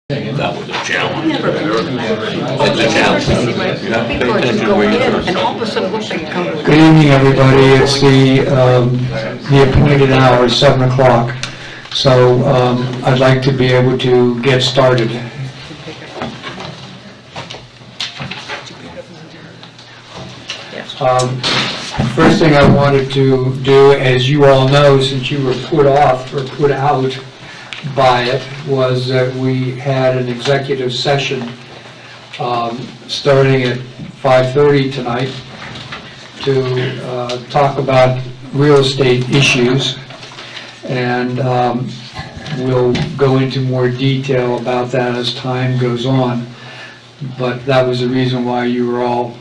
That was a challenge. Never been to It's a challenge. You have to pay People just attention go where in you're and all of a sudden, whoops, they come to Good evening, everybody. It's the appointed hour, 7 o'clock. So I'd like to be able to get started. First thing I wanted to do, as you all know, since you were put off or put out by it, was that we had an executive session starting at 5:30 tonight to talk about real estate issues, and we'll go into more detail about that as time goes on, but that was the reason why you were all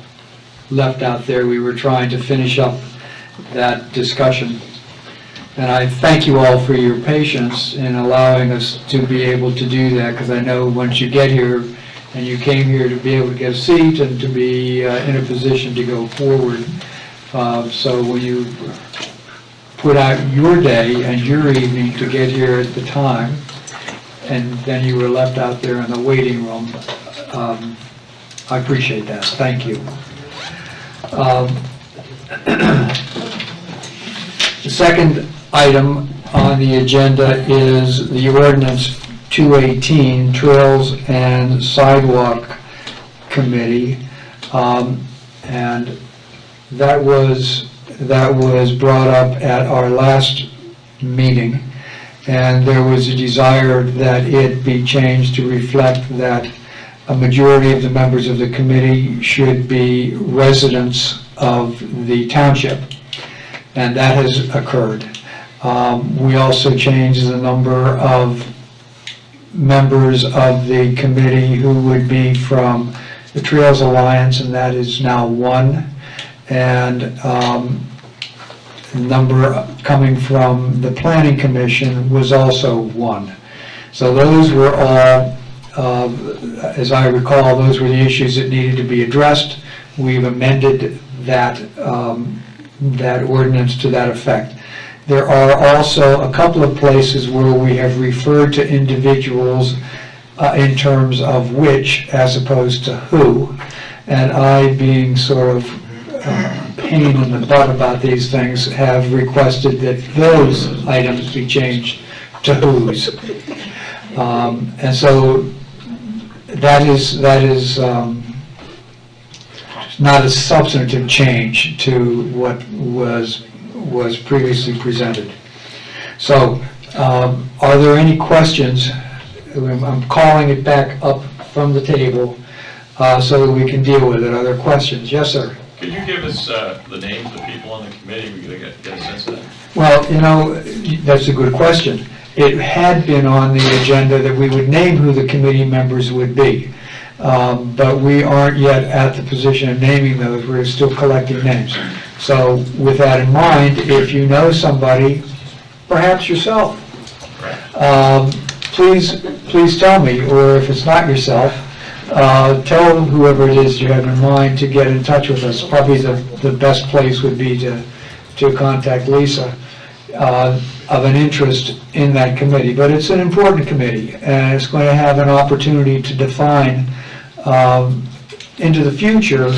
left out there. We were trying to finish up that discussion. And I thank you all for your patience in allowing us to be able to do that, because I know once you get here, and you came here to be able to get a seat and to be in a position to go forward. So when you put out your day and your evening to get here at the time, and then you were left out there in the waiting room, I appreciate that. Thank you. The second item on the agenda is the ordinance 218, Trails and Sidewalk Committee, and that was brought up at our last meeting, and there was a desire that it be changed to reflect that a majority of the members of the committee should be residents of the township, and that has occurred. We also changed the number of members of the committee who would be from the Trails Alliance, and that is now 1, and the number coming from the Planning Commission was also 1. So those were all, as I recall, those were the issues that needed to be addressed. We've amended that ordinance to that effect. There are also a couple of places where we have referred to individuals in terms of which as opposed to who, and I, being sort of pain in the butt about these things, have requested that those items be changed to whose. And so that is not a substantive change to what was previously presented. So, are there any questions? I'm calling it back up from the table so that we can deal with it. Are there questions? Yes, sir. Could you give us the names of the people on the committee? We could get a sense of that. Well, you know, that's a good question. It had been on the agenda that we would name who the committee members would be. But we aren't yet at the position of naming those. We're still collecting names. So with that in mind, if you know somebody, perhaps yourself, please tell me, or if it's not yourself, tell whoever it is you have in mind to get in touch with us. Probably the best place would be to contact Lisa of an interest in that committee. But it's an important committee, and it's going to have an opportunity to define into the future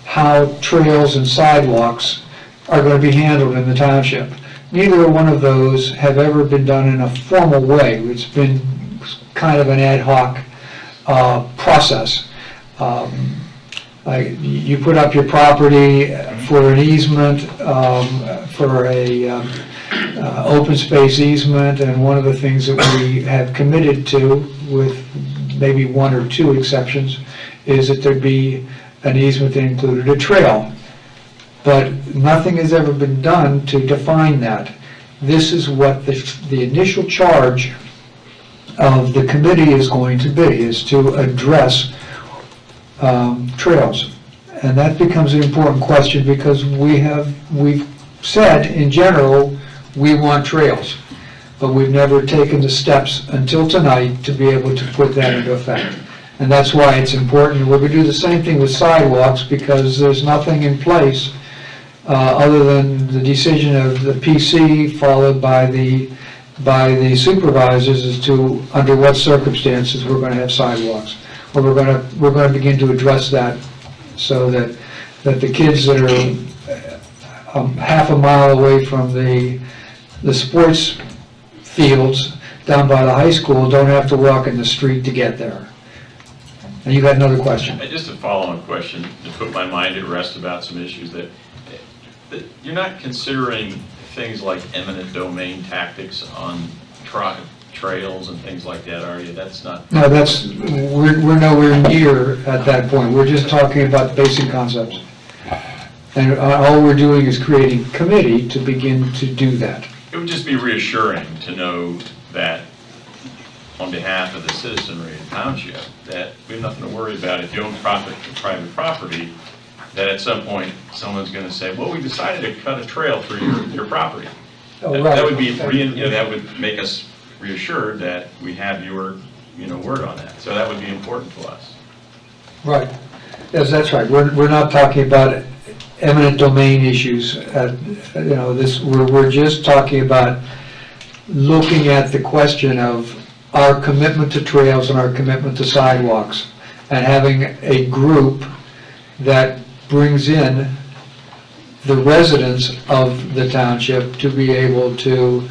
how trails and sidewalks are going to be handled in the township. Neither one of those have ever been done in a formal way. It's been kind of an ad hoc process. You put up your property for an easement, for a open space easement, and one of the things that we have committed to, with maybe 1 or 2 exceptions, is that there be an easement that included a trail. But nothing has ever been done to define that. This is what the initial charge of the committee is going to be, is to address trails. And that becomes an important question, because we've said in general we want trails, but we've never taken the steps until tonight to be able to put that into effect. And that's why it's important. We're going to do the same thing with sidewalks, because there's nothing in place other than the decision of the PC, followed by the by the supervisors as to under what circumstances we're going to have sidewalks. Or we're going to begin to address that so that the kids that are half a mile away from the sports fields down by the high school don't have to walk in the street to get there. And you got another question? Just a follow-on question to put my mind at rest about some issues that you're not considering things like eminent domain tactics on trails and things like that, are you? That's not... No, we're nowhere near at that point. We're just talking about basic concepts. And all we're doing is creating a committee to begin to do that. It would just be reassuring to know that on behalf of the citizenry of the township, that we have nothing to worry about if you own private property, that at some point someone's going to say, well, we decided to cut a trail through your property. Oh, right. That would be, that would make us reassured that we have your, word on that. So that would be important to us. Right. Yes, that's right. We're not talking about eminent domain issues. We're just talking about looking at the question of our commitment to trails and our commitment to sidewalks, and having a group that brings in the residents of the township to be able to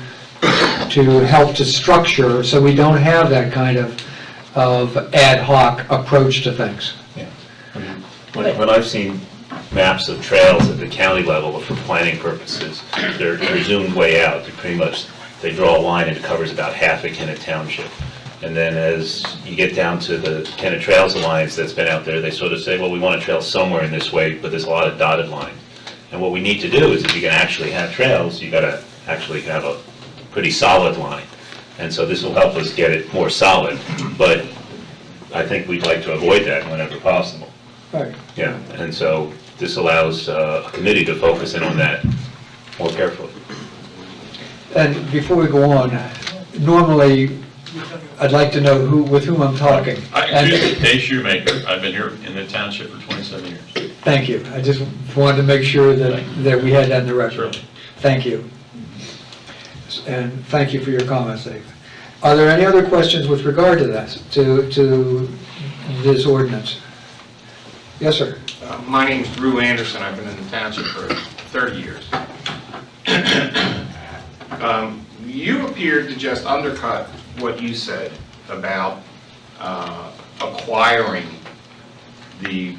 help to structure, so we don't have that kind of ad hoc approach to things. Yeah. I mean, when I've seen maps of trails at the county level for planning purposes, they're zoomed way out. They're pretty much, they draw a line and it covers about half of Kennet Township. And then as you get down to the Kennet Trails Alliance that's been out there, they sort of say, well, we want a trail somewhere in this way, but there's a lot of dotted lines. And what we need to do is, if you can actually have trails, you got to actually have a pretty solid line. And so this will help us get it more solid, but I think we'd like to avoid that whenever possible. Right. Yeah, and so this allows a committee to focus in on that more carefully. And before we go on, normally, I'd like to know with whom I'm talking. Dave Shoemaker. I've been here in the township for 27 years. Thank you. I just wanted to make sure that we had that in the record. Sure. Thank you. And thank you for your comments, Dave. Are there any other questions with regard to that, to this ordinance? Yes, sir. My name's Drew Anderson. I've been in the township for 30 years. You appeared to just undercut what you said about acquiring the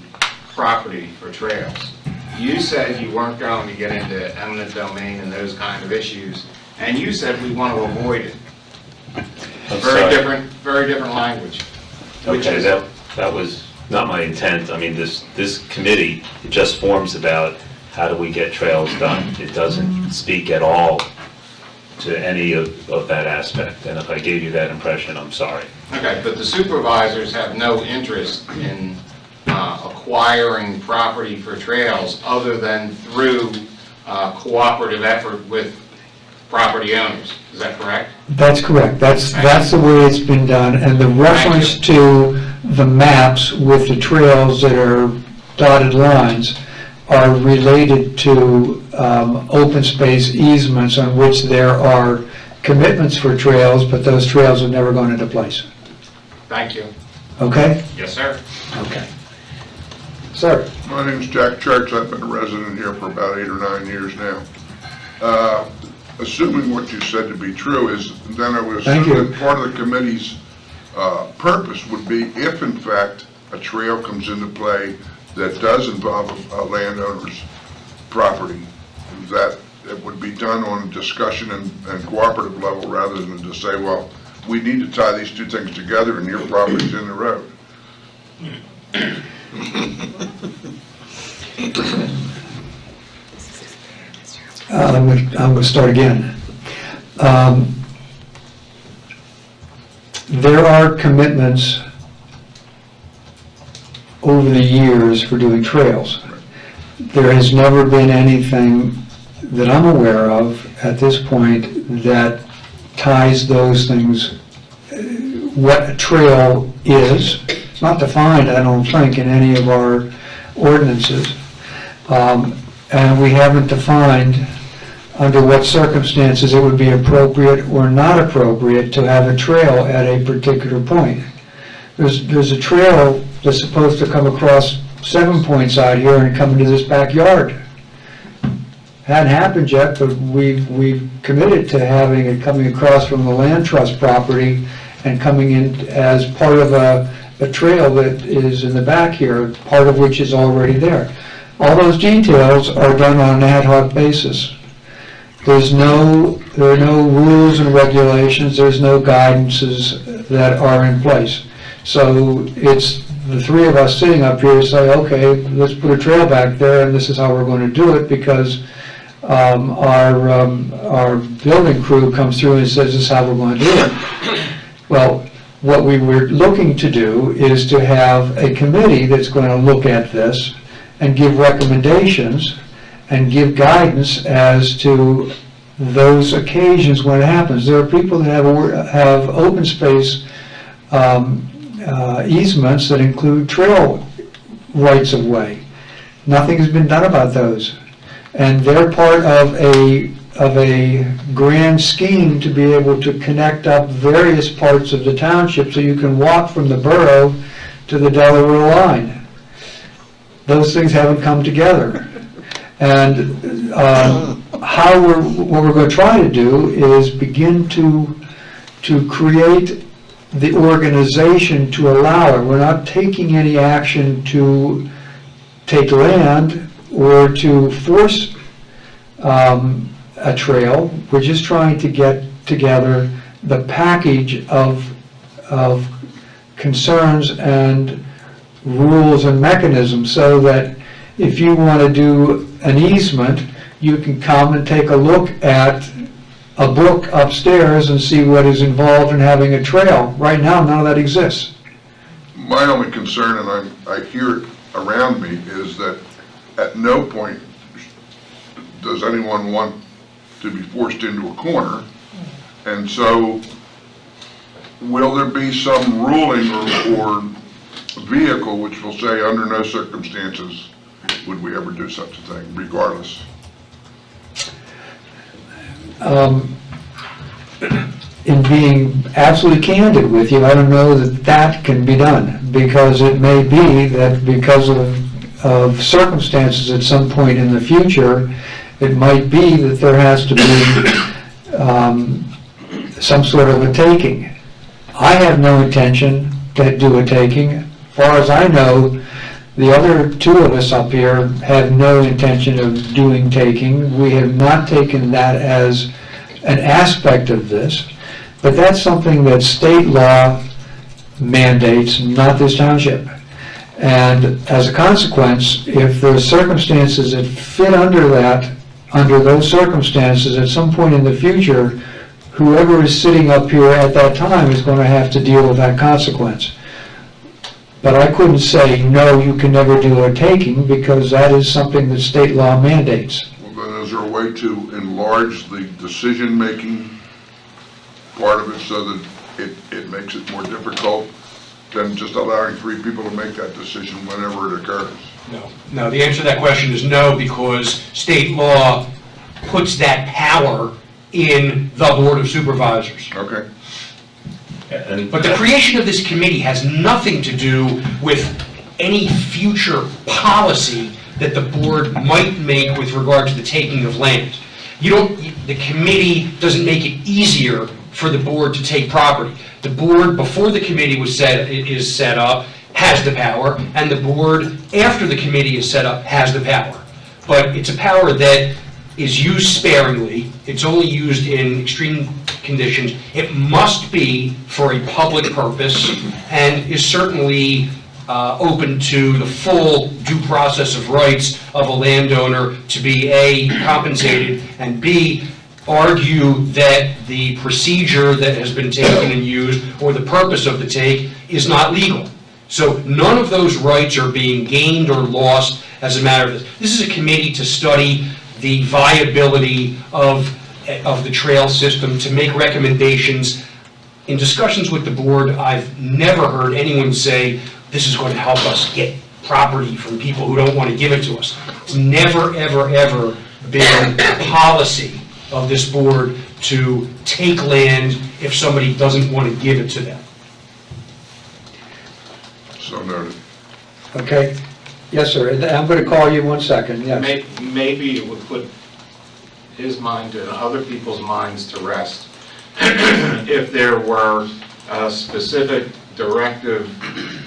property for trails. You said you weren't going to get into eminent domain and those kind of issues, and you said we want to avoid it. Very different language. Okay, that was not my intent. I mean, this committee, it just forms about how do we get trails done. It doesn't speak at all to any of that aspect, and if I gave you that impression, I'm sorry. Okay, but the supervisors have no interest in acquiring property for trails other than through cooperative effort with property owners. Is that correct? That's correct. That's the way it's been done, and the reference to the maps with the trails that are dotted lines are related to open space easements on which there are commitments for trails, but those trails have never gone into place. Thank you. Okay? Yes, sir. Okay. Sir? My name's Jack Church. I've been a resident here for about 8 or 9 years now. Assuming what you said to be true is, then I would Thank assume you. that part of the committee's purpose would be if, in fact, a trail comes into play that does involve a landowner's property, that it would be done on a discussion and cooperative level rather than to say, well, we need to tie these two things together and your property's in the road. I'm going to start again. There are commitments over the years for doing trails. There has never been anything that I'm aware of at this point that ties those things. What a trail is, it's not defined, I don't think, in any of our ordinances. And we haven't defined under what circumstances it would be appropriate or not appropriate to have a trail at a particular point. There's a trail that's supposed to come across 7 Points out here and come into this backyard. Hadn't happened yet, but we've committed to having it coming across from the land trust property and coming in as part of a trail that is in the back here, part of which is already there. All those details are done on an ad hoc basis. There are no rules and regulations, there's no guidances that are in place. So it's the three of us sitting up here say, okay, let's put a trail back there and this is how we're going to do it because our building crew comes through and says this is how we're going to do it. Well, what we were looking to do is to have a committee that's going to look at this and give recommendations and give guidance as to those occasions when it happens. There are people that have open space easements that include trail rights of way. Nothing has been done about those. And they're part of a grand scheme to be able to connect up various parts of the township so you can walk from the borough to the Delaware line. Those things haven't come together. And what we're going to try to do is begin to create the organization to allow it. We're not taking any action to take land or to force a trail. We're just trying to get together the package of concerns and rules and mechanisms so that if you want to do an easement, you can come and take a look at a book upstairs and see what is involved in having a trail. Right now, none of that exists. My only concern, and I hear it around me, is that at no point does anyone want to be forced into a corner. And so, will there be some ruling or vehicle which will say under no circumstances would we ever do such a thing, regardless? In being absolutely candid with you, I don't know that that can be done, because it may be that because of circumstances at some point in the future, it might be that there has to be some sort of a taking. I have no intention to do a taking. As far as I know, the other two of us up here have no intention of doing taking. We have not taken that as an aspect of this, but that's something that state law mandates, not this township. And as a consequence, if there are circumstances that fit under those circumstances, at some point in the future, whoever is sitting up here at that time is going to have to deal with that consequence. But I couldn't say, no, you can never do a taking, because that is something that state law mandates. Well, then is there a way to enlarge the decision-making part of it so that it makes it more difficult than just allowing 3 people to make that decision whenever it occurs? No, the answer to that question is no, because state law puts that power in the Board of Supervisors. Okay. But the creation of this committee has nothing to do with any future policy that the board might make with regard to the taking of land. The committee doesn't make it easier for the board to take property. The board, before the committee is set up, has the power, and the board, after the committee is set up, has the power. But it's a power that is used sparingly. It's only used in extreme conditions. It must be for a public purpose and is certainly open to the full due process of rights of a landowner to be A, compensated, and B, argue that the procedure that has been taken and used or the purpose of the take is not legal. So none of those rights are being gained or lost as a matter of this. This is a committee to study the viability of the trail system, to make recommendations. In discussions with the board, I've never heard anyone say, this is going to help us get property from people who don't want to give it to us. It's never, ever, ever been a policy of this board to take land if somebody doesn't want to give it to them. So noted. Okay? Yes, sir. I'm going to call you 1 second, yes. Maybe it would put his mind and other people's minds to rest if there were a specific directive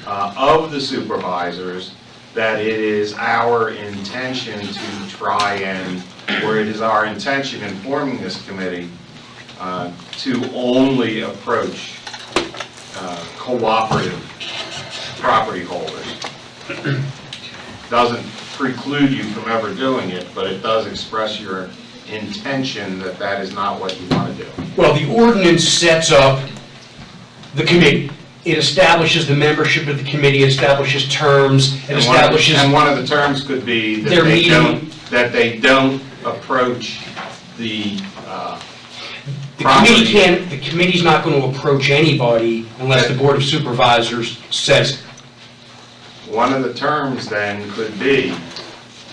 of the supervisors that it is our intention to try and, or it is our intention in forming this committee to only approach cooperative property holders. Doesn't preclude you from ever doing it, but it does express your intention that that is not what you want to do. Well, the ordinance sets up the committee. It establishes the membership of the committee, it establishes terms, it establishes... And one of the terms could be that Their they don't approach the The property. the committee's not going to approach anybody unless the Board of Supervisors says it. One of the terms then could be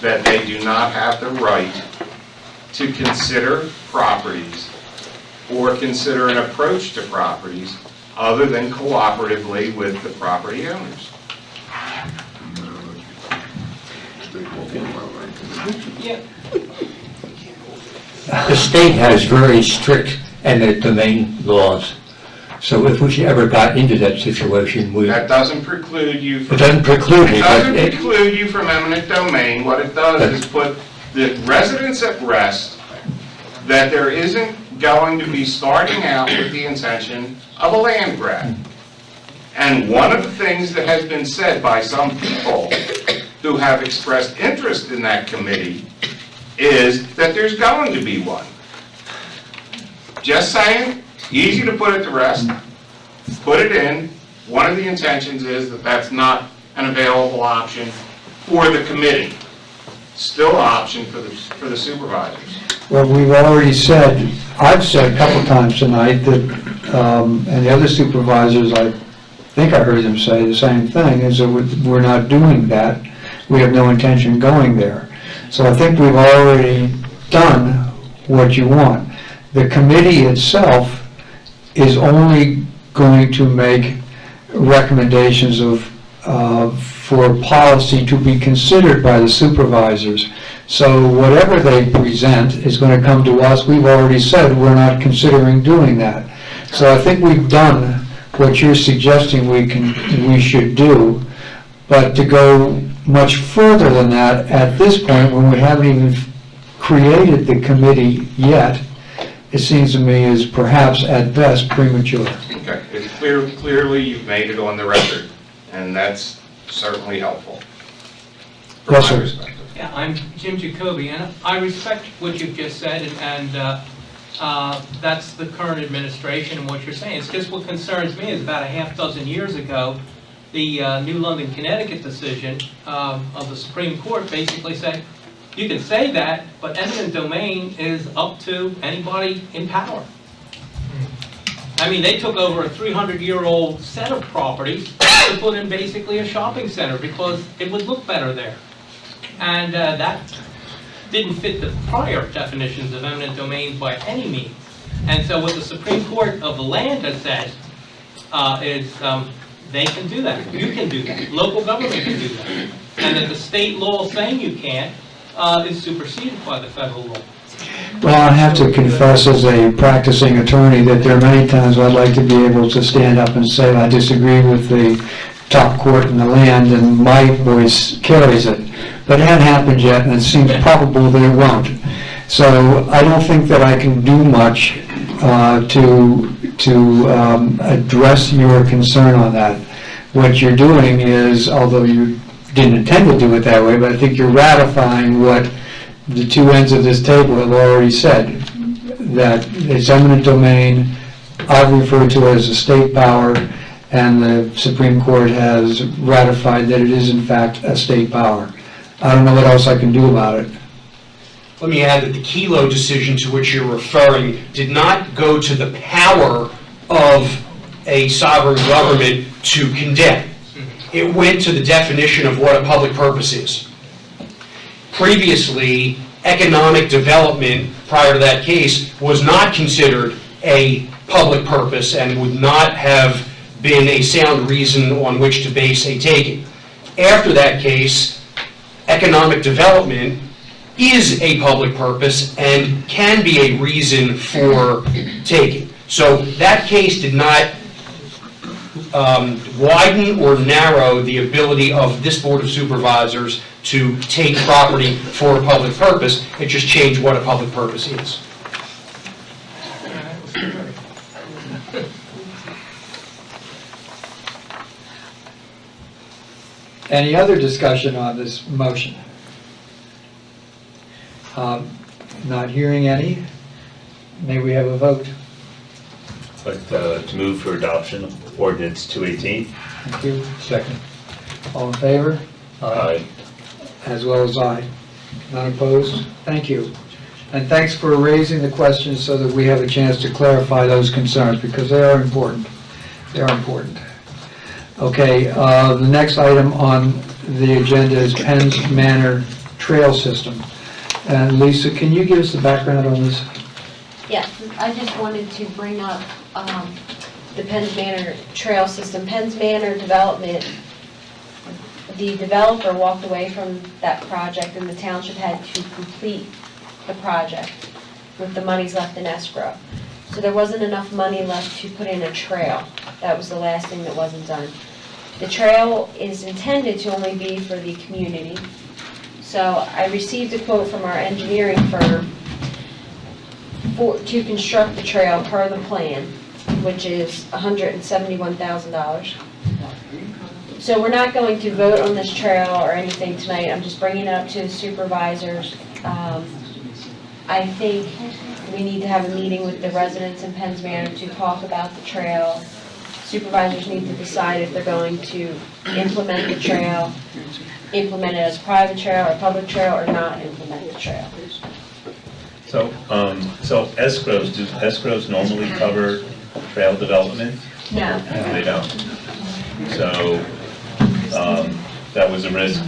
that they do not have the right to consider properties or consider an approach to properties other than cooperatively with the property owners. The state has very strict eminent domain laws, so if we ever got into that situation, That doesn't preclude you it from... doesn't preclude It me, doesn't but preclude you from eminent domain. What it does is put the residents at rest that there isn't going to be starting out with the intention of a land grab. And one of the things that has been said by some people who have expressed interest in that committee is that there's going to be one. Just saying, easy to put it to rest, put it in. One of the intentions is that that's not an available option for the committee. Still an option for the supervisors. Well, we've already said, I've said a couple times tonight that, and the other supervisors, I think I heard them say the same thing, is that we're not doing that. We have no intention of going there. So I think we've already done what you want. The committee itself is only going to make recommendations for policy to be considered by the supervisors. So whatever they present is going to come to us. We've already said we're not considering doing that. So I think we've done what you're suggesting we should do. But to go much further than that at this point, when we haven't even created the committee yet, it seems to me is perhaps at best premature. Okay, it's clearly you've made it on the record, and that's certainly helpful. From Yes, my sir. perspective. Yeah, I'm Jim Jacoby, and I respect what you've just said, and that's the current administration and what you're saying. It's just what concerns me is about a half dozen years ago, the New London, Connecticut decision of the Supreme Court basically said, you can say that, but eminent domain is up to anybody in power. I mean, they took over a 300-year-old set of properties to put in basically a shopping center because it would look better there. And that didn't fit the prior definitions of eminent domain by any means. And so what the Supreme Court of the land has said is they can do that. You can do that. Local government can do that. And that the state law saying you can't is superseded by the federal law. Well, I have to confess as a practicing attorney that there are many times I'd like to be able to stand up and say I disagree with the top court in the land and my voice carries it. But it hasn't happened yet, and it seems probable that it won't. So I don't think that I can do much to address your concern on that. What you're doing is, although you didn't intend to do it that way, but I think you're ratifying what the two ends of this table have already said, that it's eminent domain, I've referred to it as a state power, and the Supreme Court has ratified that it is in fact a state power. I don't know what else I can do about it. Let me add that the Kelo decision to which you're referring did not go to the power of a sovereign government to condemn. It went to the definition of what a public purpose is. Previously, economic development prior to that case was not considered a public purpose and would not have been a sound reason on which to base a taking. After that case, economic development is a public purpose and can be a reason for taking. So that case did not widen or narrow the ability of this Board of Supervisors to take property for a public purpose. It just changed what a public purpose is. Any other discussion on this motion? Not hearing any. May we have a vote? But to move for adoption of ordinance 218. Thank you. Second. All in favor? Aye. As well as I. None opposed? Thank you. And thanks for raising the questions so that we have a chance to clarify those concerns, because they are important. They are important. Okay, the next item on the agenda is Penn's Manor Trail System. And Lisa, can you give us the background on this? Yes, I just wanted to bring up the Penn's Manor Trail System. Penn's Manor Development, the developer walked away from that project and the township had to complete the project with the monies left in escrow. So there wasn't enough money left to put in a trail. That was the last thing that wasn't done. The trail is intended to only be for the community. So I received a quote from our engineering firm to construct the trail per the plan, which is $171,000. So we're not going to vote on this trail or anything tonight. I'm just bringing it up to the supervisors. I think we need to have a meeting with the residents in Penn's Manor to talk about the trail. Supervisors need to decide if they're going to implement the trail, implement it as a private trail or public trail, or not implement the trail. So escrows, do escrows normally cover trail development? No. They don't. So that was a risk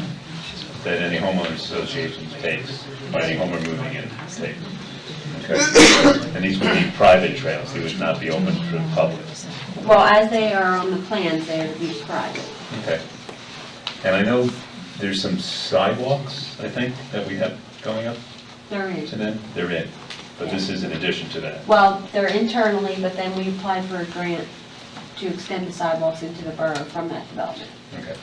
that any homeowners association takes, or any homeowner moving in takes. Okay. And these would be private trails, they would not be open to the public. Well, as they are on the plans, they would be private. Okay. And I know there's some sidewalks, I think, that we have going up They're in. to them. They're in, but this is in addition to that. Well, they're internally, but then we applied for a grant to extend the sidewalks into the borough from that development. Okay.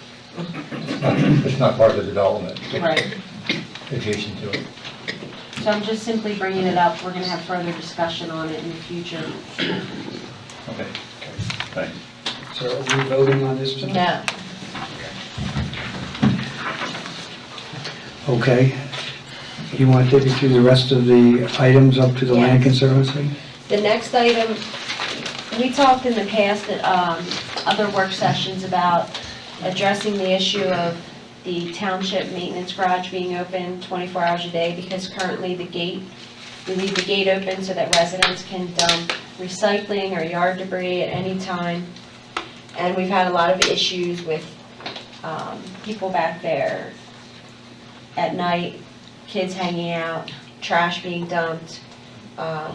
It's not part of the development. It's Right. adjacent to it. So I'm just simply bringing it up. We're going to have further discussion on it in the future. Okay, thanks. So are we voting on this tonight? No. Okay. You want to take me through the rest of the items up to the Land Yes. Conservancy? The next item, we talked in the past at other work sessions about addressing the issue of the township maintenance garage being open 24 hours a day, because currently we leave the gate open so that residents can dump recycling or yard debris at any time. And we've had a lot of issues with people back there at night, kids hanging out, trash being dumped, a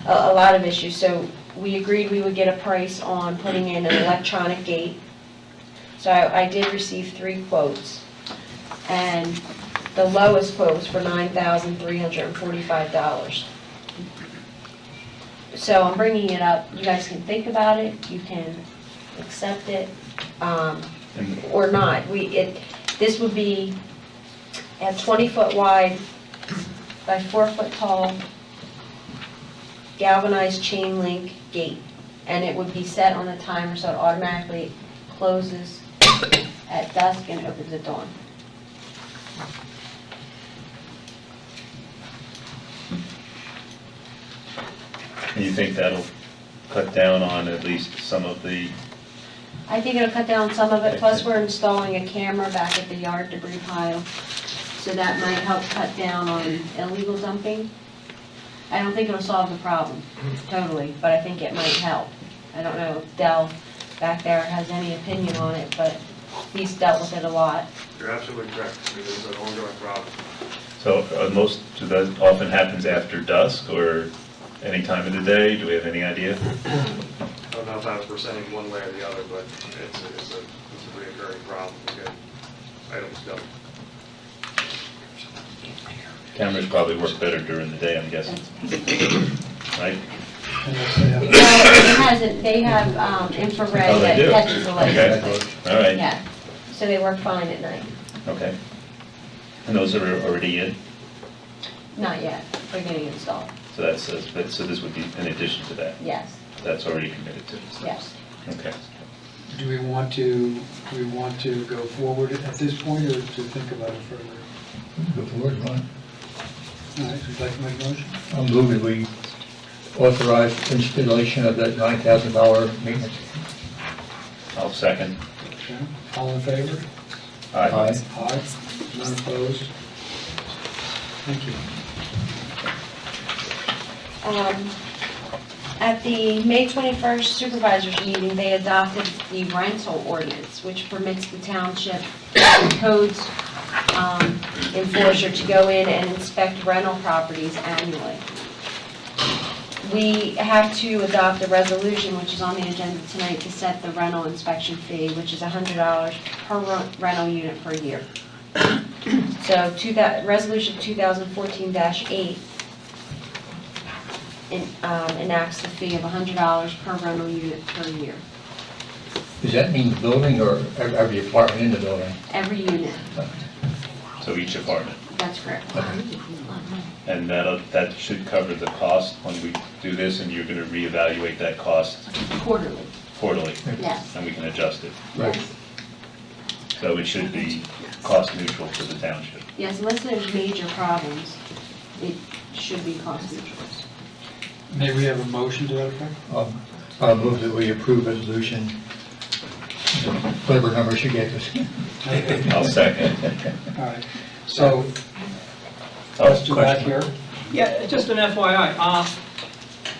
lot of issues. So we agreed we would get a price on putting in an electronic gate. So I did receive 3 quotes, and the lowest quote was for $9,345. So I'm bringing it up, you guys can think about it, you can accept it, or not. This would be a 20-foot wide by 4-foot tall galvanized chain link gate, and it would be set on a timer so it automatically closes at dusk and opens at dawn. And you think that'll cut down on at least some of the, I think it'll cut down some of it, plus we're installing a camera back at the yard debris pile, so that might help cut down on illegal dumping. I don't think it'll solve the problem totally, but I think it might help. I don't know if Dell back there has any opinion on it, but he's dealt with it a lot. You're absolutely correct. I mean, it's an ongoing problem. So so that often happens after dusk or any time of the day? Do we have any idea? I don't know if I was presenting one way or the other, but it's a reoccurring problem to get items done. Cameras probably work better during the day, I'm guessing. Right? No, it hasn't, they have infrared Oh, they that do? catches the light. Okay, all right, Yeah, so they work fine at night. okay. And those are already in? Not yet, they're getting installed. So so this would be in addition to that? Yes, That's already committed to? yes. Okay. Do we want to go forward at this point, or to think about it further? Go forward, Ron. All right, would you like to make a motion? I'll move that we authorize installation of that $9,000 maintenance. I'll second. Okay. All in favor? Aye. Aye. None opposed? Thank you. At the May 21st Supervisors meeting, they adopted the rental ordinance, which permits the township codes enforcer to go in and inspect rental properties annually. We have to adopt a resolution, which is on the agenda tonight, to set the rental inspection fee, which is $100 per rental unit per year. So Resolution 2014-8 enacts the fee of $100 per rental unit per year, Does that mean the building or every apartment in the building? every unit. So each apartment. That's correct. And that should cover the cost when we do this, and you're going to reevaluate that cost Quarterly, quarterly, yes. and we can adjust it. Right. So it should be cost neutral to the township. Yes, unless there's major problems, it should be cost neutral. May we have a motion to that effect? I'll move that we approve resolution, whatever number she gave us. I'll second. All right, so let's do that here. Yeah, just an FYI,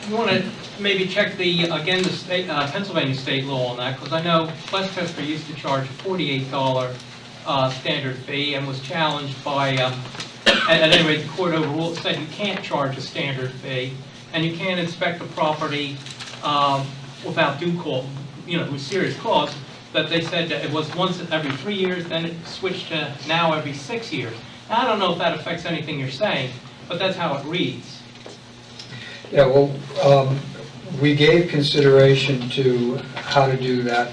you want to maybe check the state, Pennsylvania state law on that, because I know Westchester used to charge a $48 standard fee and was challenged by, at any rate, the court overruled, said you can't charge a standard fee, and you can't inspect a property without due cause, with serious cause, but they said that it was once every 3 years, then it switched to now every 6 years. Now, I don't know if that affects anything you're saying, but that's how it reads. Yeah, well, we gave consideration to how to do that.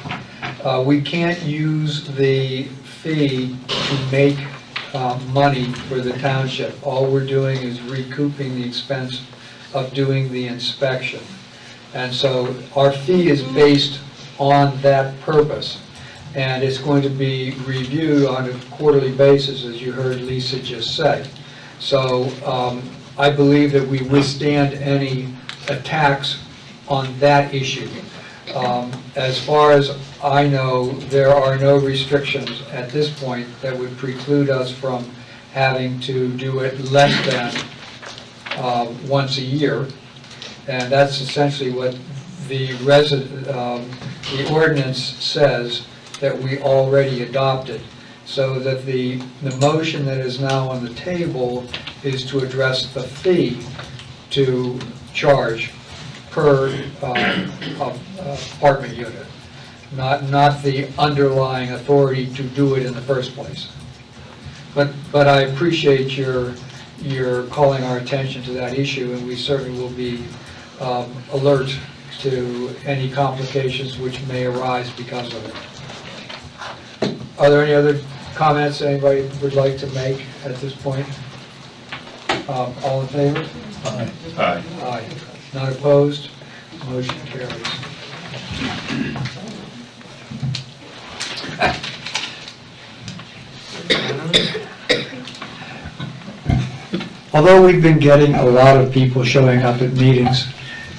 We can't use the fee to make money for the township. All we're doing is recouping the expense of doing the inspection. And so our fee is based on that purpose. And it's going to be reviewed on a quarterly basis, as you heard Lisa just say. So I believe that we withstand any attacks on that issue. As far as I know, there are no restrictions at this point that would preclude us from having to do it less than once a year. And that's essentially what the ordinance says that we already adopted. So that the motion that is now on the table is to address the fee to charge per apartment unit, not the underlying authority to do it in the first place. But I appreciate your calling our attention to that issue, and we certainly will be alert to any complications which may arise because of it. Are there any other comments anybody would like to make at this point? All in favor? Aye. Aye. Aye. Not opposed? Motion carries. Although we've been getting a lot of people showing up at meetings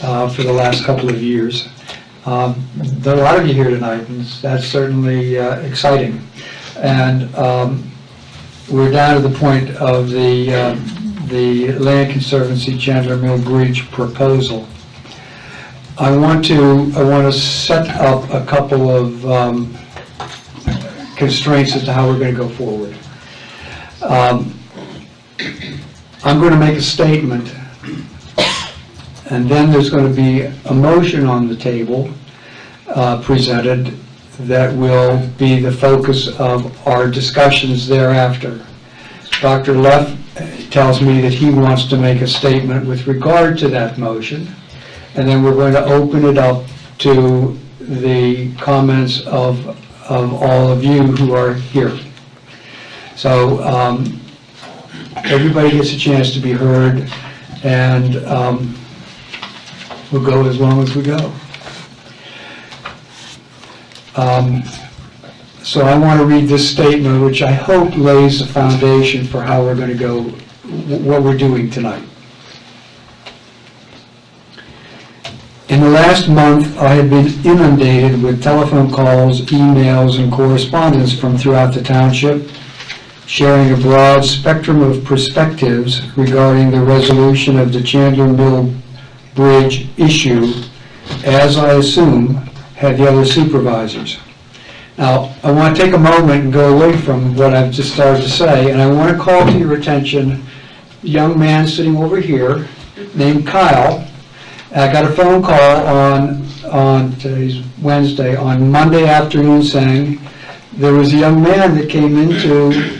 for the last couple of years, there are a lot of you here tonight, and that's certainly exciting. And we're down to the point of the Land Conservancy Chandler Mill Bridge proposal. I want to set up a couple of constraints as to how we're going to go forward. I'm going to make a statement, and then there's going to be a motion on the table presented that will be the focus of our discussions thereafter. Dr. Leff tells me that he wants to make a statement with regard to that motion, and then we're going to open it up to the comments of all of you who are here. So everybody gets a chance to be heard, and we'll go as long as we go. So I want to read this statement, which I hope lays the foundation for how we're going to go, what we're doing tonight. In the last month, I have been inundated with telephone calls, emails, and correspondence from throughout the township, sharing a broad spectrum of perspectives regarding the resolution of the Chandler Mill Bridge issue, as I assume had the other supervisors. Now, I want to take a moment and go away from what I've just started to say, and I want to call to your attention a young man sitting over here named Kyle. I got a phone call on today's Wednesday, on Monday afternoon, saying there was a young man that came into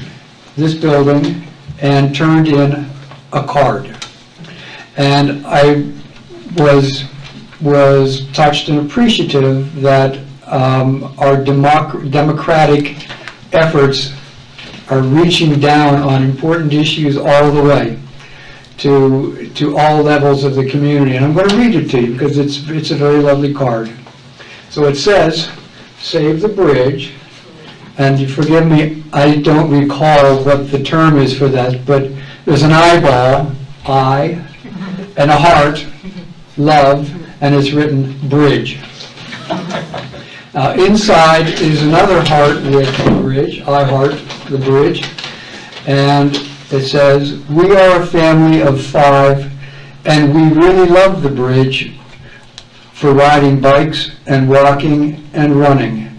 this building and turned in a card. And I was touched and appreciative that our democratic efforts are reaching down on important issues all the way to all levels of the community. And I'm going to read it to you because it's a very lovely card. So it says, "Save the bridge," and you forgive me, I don't recall what the term is for that, but there's an eyeball, I, and a heart, love, and it's written bridge. Inside is another heart with the bridge, I heart the bridge, and it says, "We are a family of 5, and we really love the bridge for riding bikes and walking and running.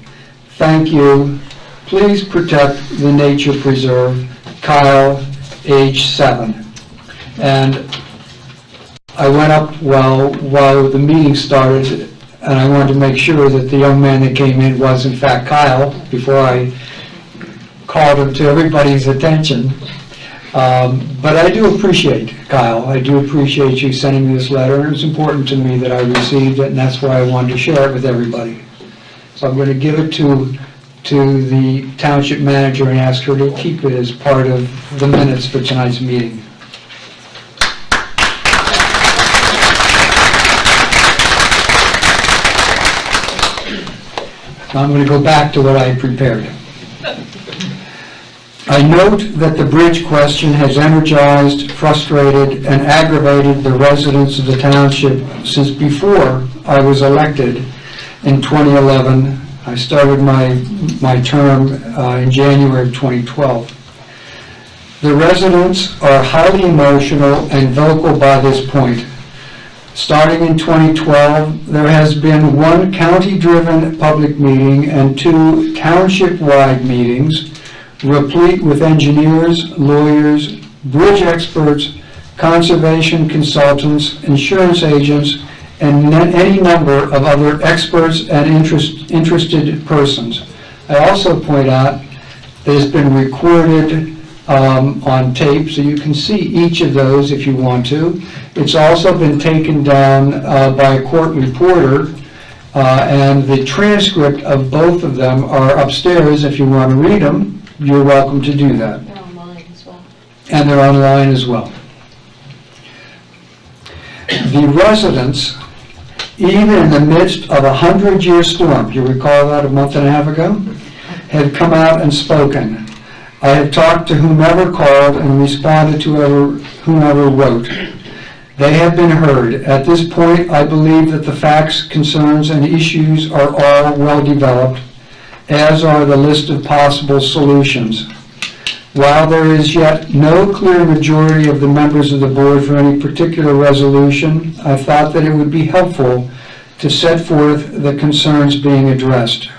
Thank you. Please protect the nature preserve. Kyle, age 7. And I went up while the meeting started, and I wanted to make sure that the young man that came in was in fact Kyle before I called him to everybody's attention. But I do appreciate, Kyle, I do appreciate you sending me this letter, and it's important to me that I received it, and that's why I wanted to share it with everybody. So I'm going to give it to the township manager and ask her to keep it as part of the minutes for tonight's meeting. Now I'm going to go back to what I prepared. I note that the bridge question has energized, frustrated, and aggravated the residents of the township since before I was elected in 2011. I started my term in January of 2012. The residents are highly emotional and vocal by this point. Starting in 2012, there has been 1 county-driven public meeting and 2 township-wide meetings, replete with engineers, lawyers, bridge experts, conservation consultants, insurance agents, and any number of other experts and interested persons. I also point out that it's been recorded on tape, so you can see each of those if you want to. It's also been taken down by a court reporter, and the transcript of both of them are upstairs. If you want to read them, you're welcome to do that. They're online as well. And they're online as well. The residents, even in the midst of a 100-year storm, you recall that a month and a half ago, have come out and spoken. I have talked to whomever called and responded to whomever wrote. They have been heard. At this point, I believe that the facts, concerns, and issues are all well developed, as are the list of possible solutions. While there is yet no clear majority of the members of the board for any particular resolution, I thought that it would be helpful to set forth the concerns being addressed.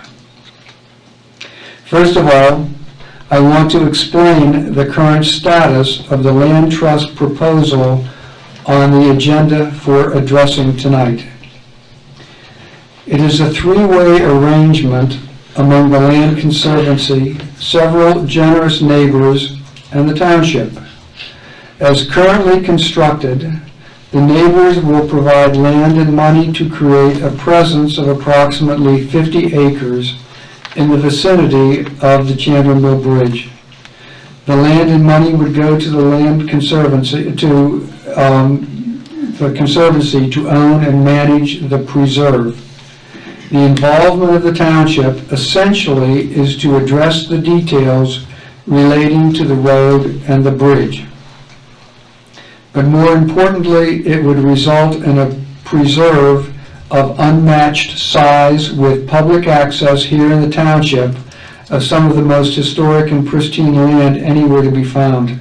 First of all, I want to explain the current status of the land trust proposal on the agenda for addressing tonight. It is a three-way arrangement among the Land Conservancy, several generous neighbors, and the township. As currently constructed, the neighbors will provide land and money to create a presence of approximately 50 acres in the vicinity of the Chandler Mill Bridge. The land and money would go to the Land Conservancy, to the Conservancy to own and manage the preserve. The involvement of the township essentially is to address the details relating to the road and the bridge. But more importantly, it would result in a preserve of unmatched size with public access here in the township of some of the most historic and pristine land anywhere to be found.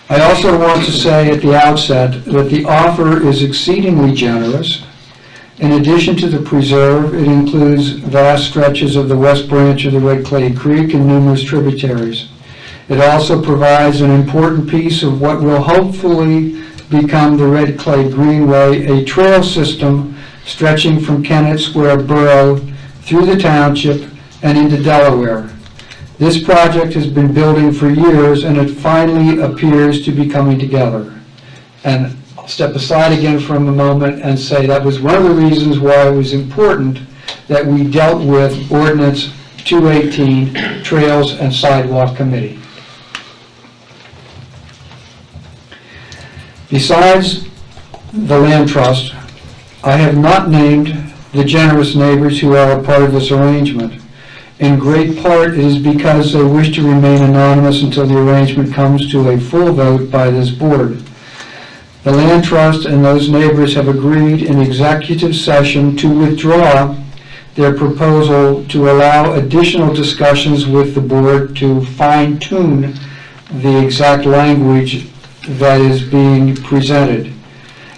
I also want to say at the outset that the offer is exceedingly generous. In addition to the preserve, it includes vast stretches of the west branch of the Red Clay Creek and numerous tributaries. It also provides an important piece of what will hopefully become the Red Clay Greenway, a trail system stretching from Kennett Square Borough through the township and into Delaware. This project has been building for years, and it finally appears to be coming together. And I'll step aside again for a moment and say that was one of the reasons why it was important that we dealt with Ordinance 218, Trails and Sidewalk Committee. Besides the land trust, I have not named the generous neighbors who are a part of this arrangement. In great part, it is because they wish to remain anonymous until the arrangement comes to a full vote by this board. The land trust and those neighbors have agreed in executive session to withdraw their proposal to allow additional discussions with the board to fine-tune the exact language that is being presented.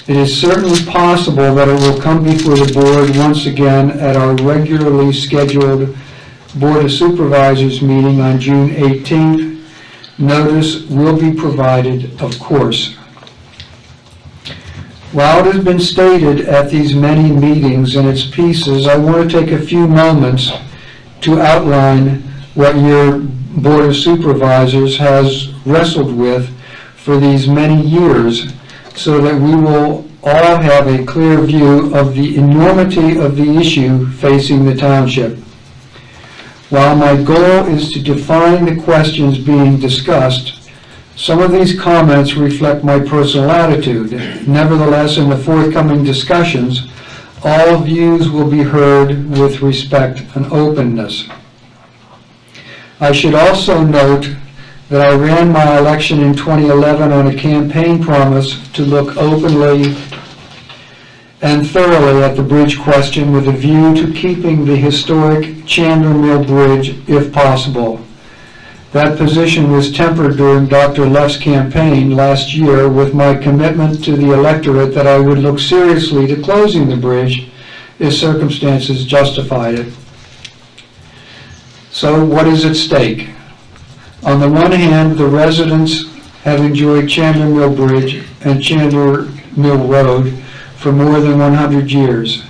It is certainly possible that it will come before the board once again at our regularly scheduled Board of Supervisors meeting on June 18th. Notice will be provided, of course. While it has been stated at these many meetings in its pieces, I want to take a few moments to outline what your Board of Supervisors has wrestled with for these many years, so that we will all have a clear view of the enormity of the issue facing the township. While my goal is to define the questions being discussed, some of these comments reflect my personal attitude. Nevertheless, in the forthcoming discussions, all views will be heard with respect and openness. I should also note that I ran my election in 2011 on a campaign promise to look openly and thoroughly at the bridge question with a view to keeping the historic Chandler Mill Bridge if possible. That position was tempered during Dr. Luff's campaign last year with my commitment to the electorate that I would look seriously to closing the bridge if circumstances justified it. So what is at stake? On the one hand, the residents have enjoyed Chandler Mill Bridge and Chandler Mill Road for more than 100 years.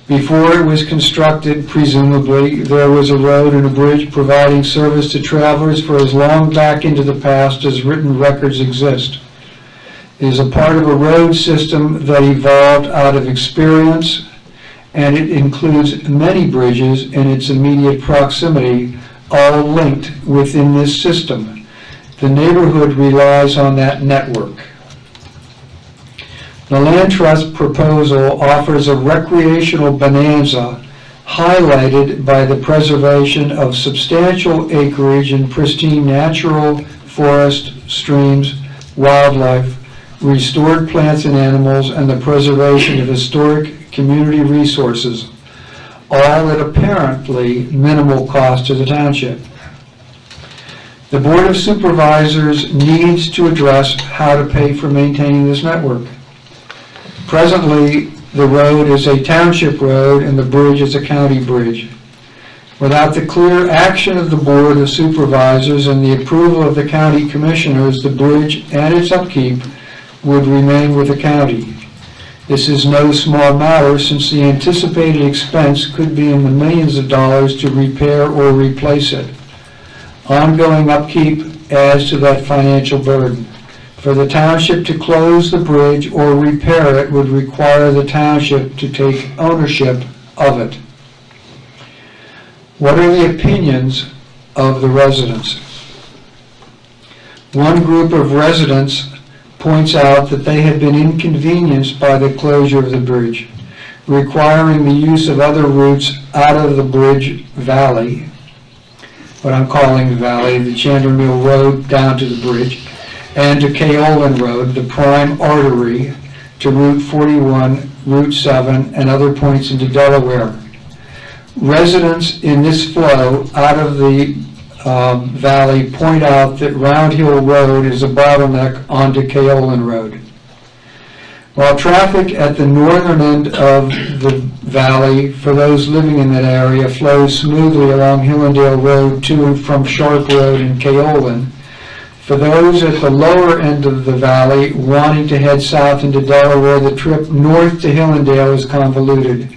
Before it was constructed, presumably, there was a road and a bridge providing service to travelers for as long back into the past as written records exist. It is a part of a road system that evolved out of experience, and it includes many bridges in its immediate proximity, all linked within this system. The neighborhood relies on that network. The Land Trust proposal offers a recreational bonanza highlighted by the preservation of substantial acreage in pristine natural forest, streams, wildlife, restored plants and animals, and the preservation of historic community resources, all at apparently minimal cost to the township. The Board of Supervisors needs to address how to pay for maintaining this network. Presently, the road is a township road and the bridge is a county bridge. Without the clear action of the Board of Supervisors and the approval of the county commissioners, the bridge and its upkeep would remain with the county. This is no small matter, since the anticipated expense could be in the millions of dollars to repair or replace it. Ongoing upkeep adds to that financial burden. For the township to close the bridge or repair it would require the township to take ownership of it. What are the opinions of the residents? One group of residents points out that they have been inconvenienced by the closure of the bridge, requiring the use of other routes out of the bridge valley, what I'm calling the valley, the Chandler Mill Road down to the bridge, and to Kaolin Road, the prime artery, to Route 41, Route 7, and other points into Delaware. Residents in this flow out of the valley point out that Round Hill Road is a bottleneck onto Kaolin Road. While traffic at the northern end of the valley, for those living in that area, flows smoothly along Hillendale Road to and from Sharp Road and Kaolin, for those at the lower end of the valley wanting to head south into Delaware, the trip north to Hillendale is convoluted.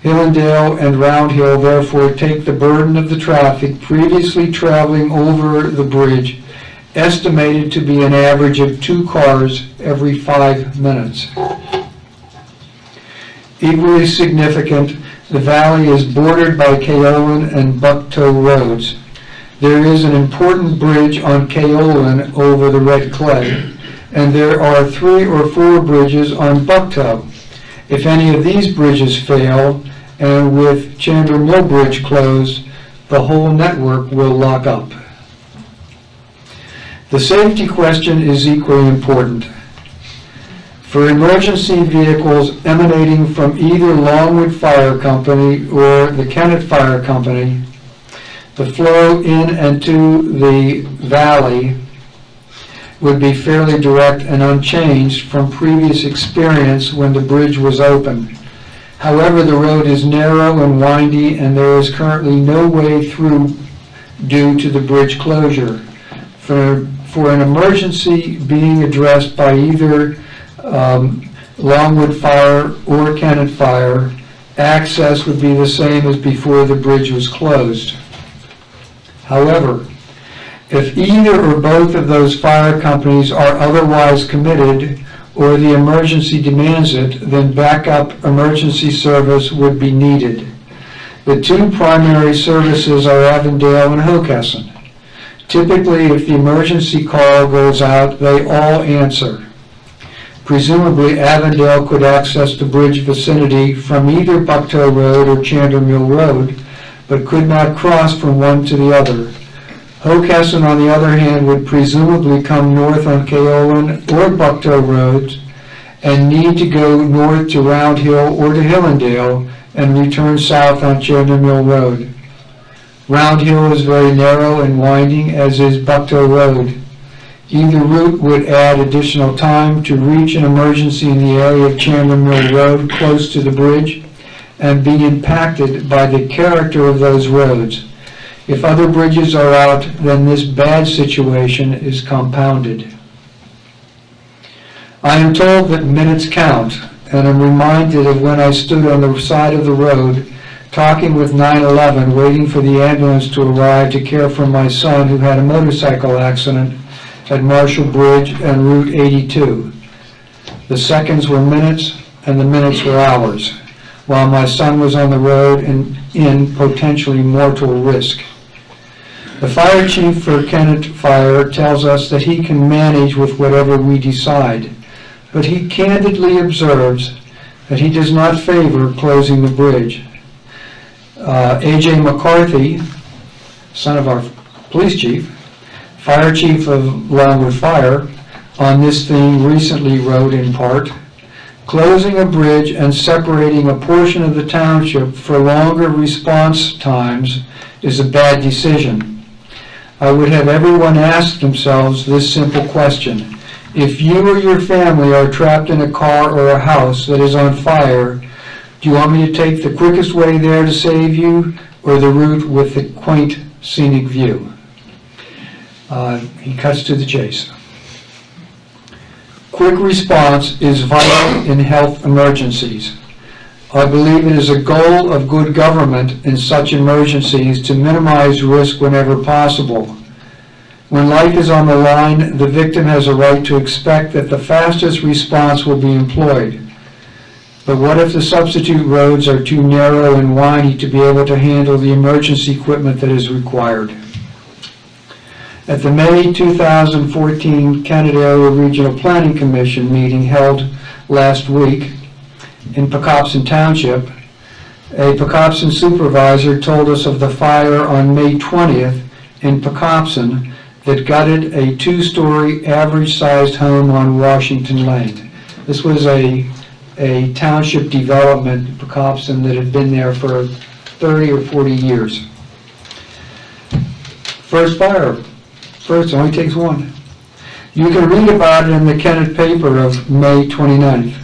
Hillendale and Round Hill therefore take the burden of the traffic previously traveling over the bridge, estimated to be an average of 2 cars every 5 minutes. Equally significant, the valley is bordered by Kaolin and Bucktoe roads. There is an important bridge on Kaolin over the red clay, and there are 3 or 4 bridges on Bucktoe. If any of these bridges fail, and with Chandler Mill Bridge closed, the whole network will lock up. The safety question is equally important. For emergency vehicles emanating from either Longwood Fire Company or the Kennett Fire Company, the flow in and to the valley would be fairly direct and unchanged from previous experience when the bridge was open. However, the road is narrow and windy, and there is currently no way through due to the bridge closure. For an emergency being addressed by either Longwood Fire or Kennett Fire, access would be the same as before the bridge was closed. However, if either or both of those fire companies are otherwise committed, or the emergency demands it, then backup emergency service would be needed. The 2 primary services are Avondale and Hockessin. Typically, if the emergency call goes out, they all answer. Presumably, Avondale could access the bridge vicinity from either Bucktoe Road or Chandler Mill Road, but could not cross from one to the other. Hockessin, on the other hand, would presumably come north on Kaolin or Bucktoe roads and need to go north to Round Hill or to Hillendale and return south on Chandler Mill Road. Round Hill is very narrow and winding, as is Bucktoe Road. Either route would add additional time to reach an emergency in the area of Chandler Mill Road close to the bridge and be impacted by the character of those roads. If other bridges are out, then this bad situation is compounded. I am told that minutes count, and am reminded of when I stood on the side of the road talking with 911, waiting for the ambulance to arrive to care for my son who had a motorcycle accident at Marshall Bridge and Route 82. The seconds were minutes and the minutes were hours, while my son was on the road and in potentially mortal risk. The fire chief for Kennett Fire tells us that he can manage with whatever we decide, but he candidly observes that he does not favor closing the bridge. A.J. McCarthy, son of our police chief, fire chief of Longwood Fire, on this theme recently wrote in part, "Closing a bridge and separating a portion of the township for longer response times is a bad decision. I would have everyone ask themselves this simple question. If you or your family are trapped in a car or a house that is on fire, do you want me to take the quickest way there to save you, or the route with the quaint scenic view? He cuts to the chase. Quick response is vital in health emergencies. I believe it is a goal of good government in such emergencies to minimize risk whenever possible. When life is on the line, the victim has a right to expect that the fastest response will be employed. But what if the substitute roads are too narrow and windy to be able to handle the emergency equipment that is required? At the May 2014 Kennett Area Regional Planning Commission meeting held last week in Pocopson Township, a Pocopson supervisor told us of the fire on May 20th in Pocopson that gutted a 2-story average-sized home on Washington Lane. This was a township development in Pocopson that had been there for 30 or 40 years. First fire. First, it only takes one. You can read about it in the Kennett paper of May 29th.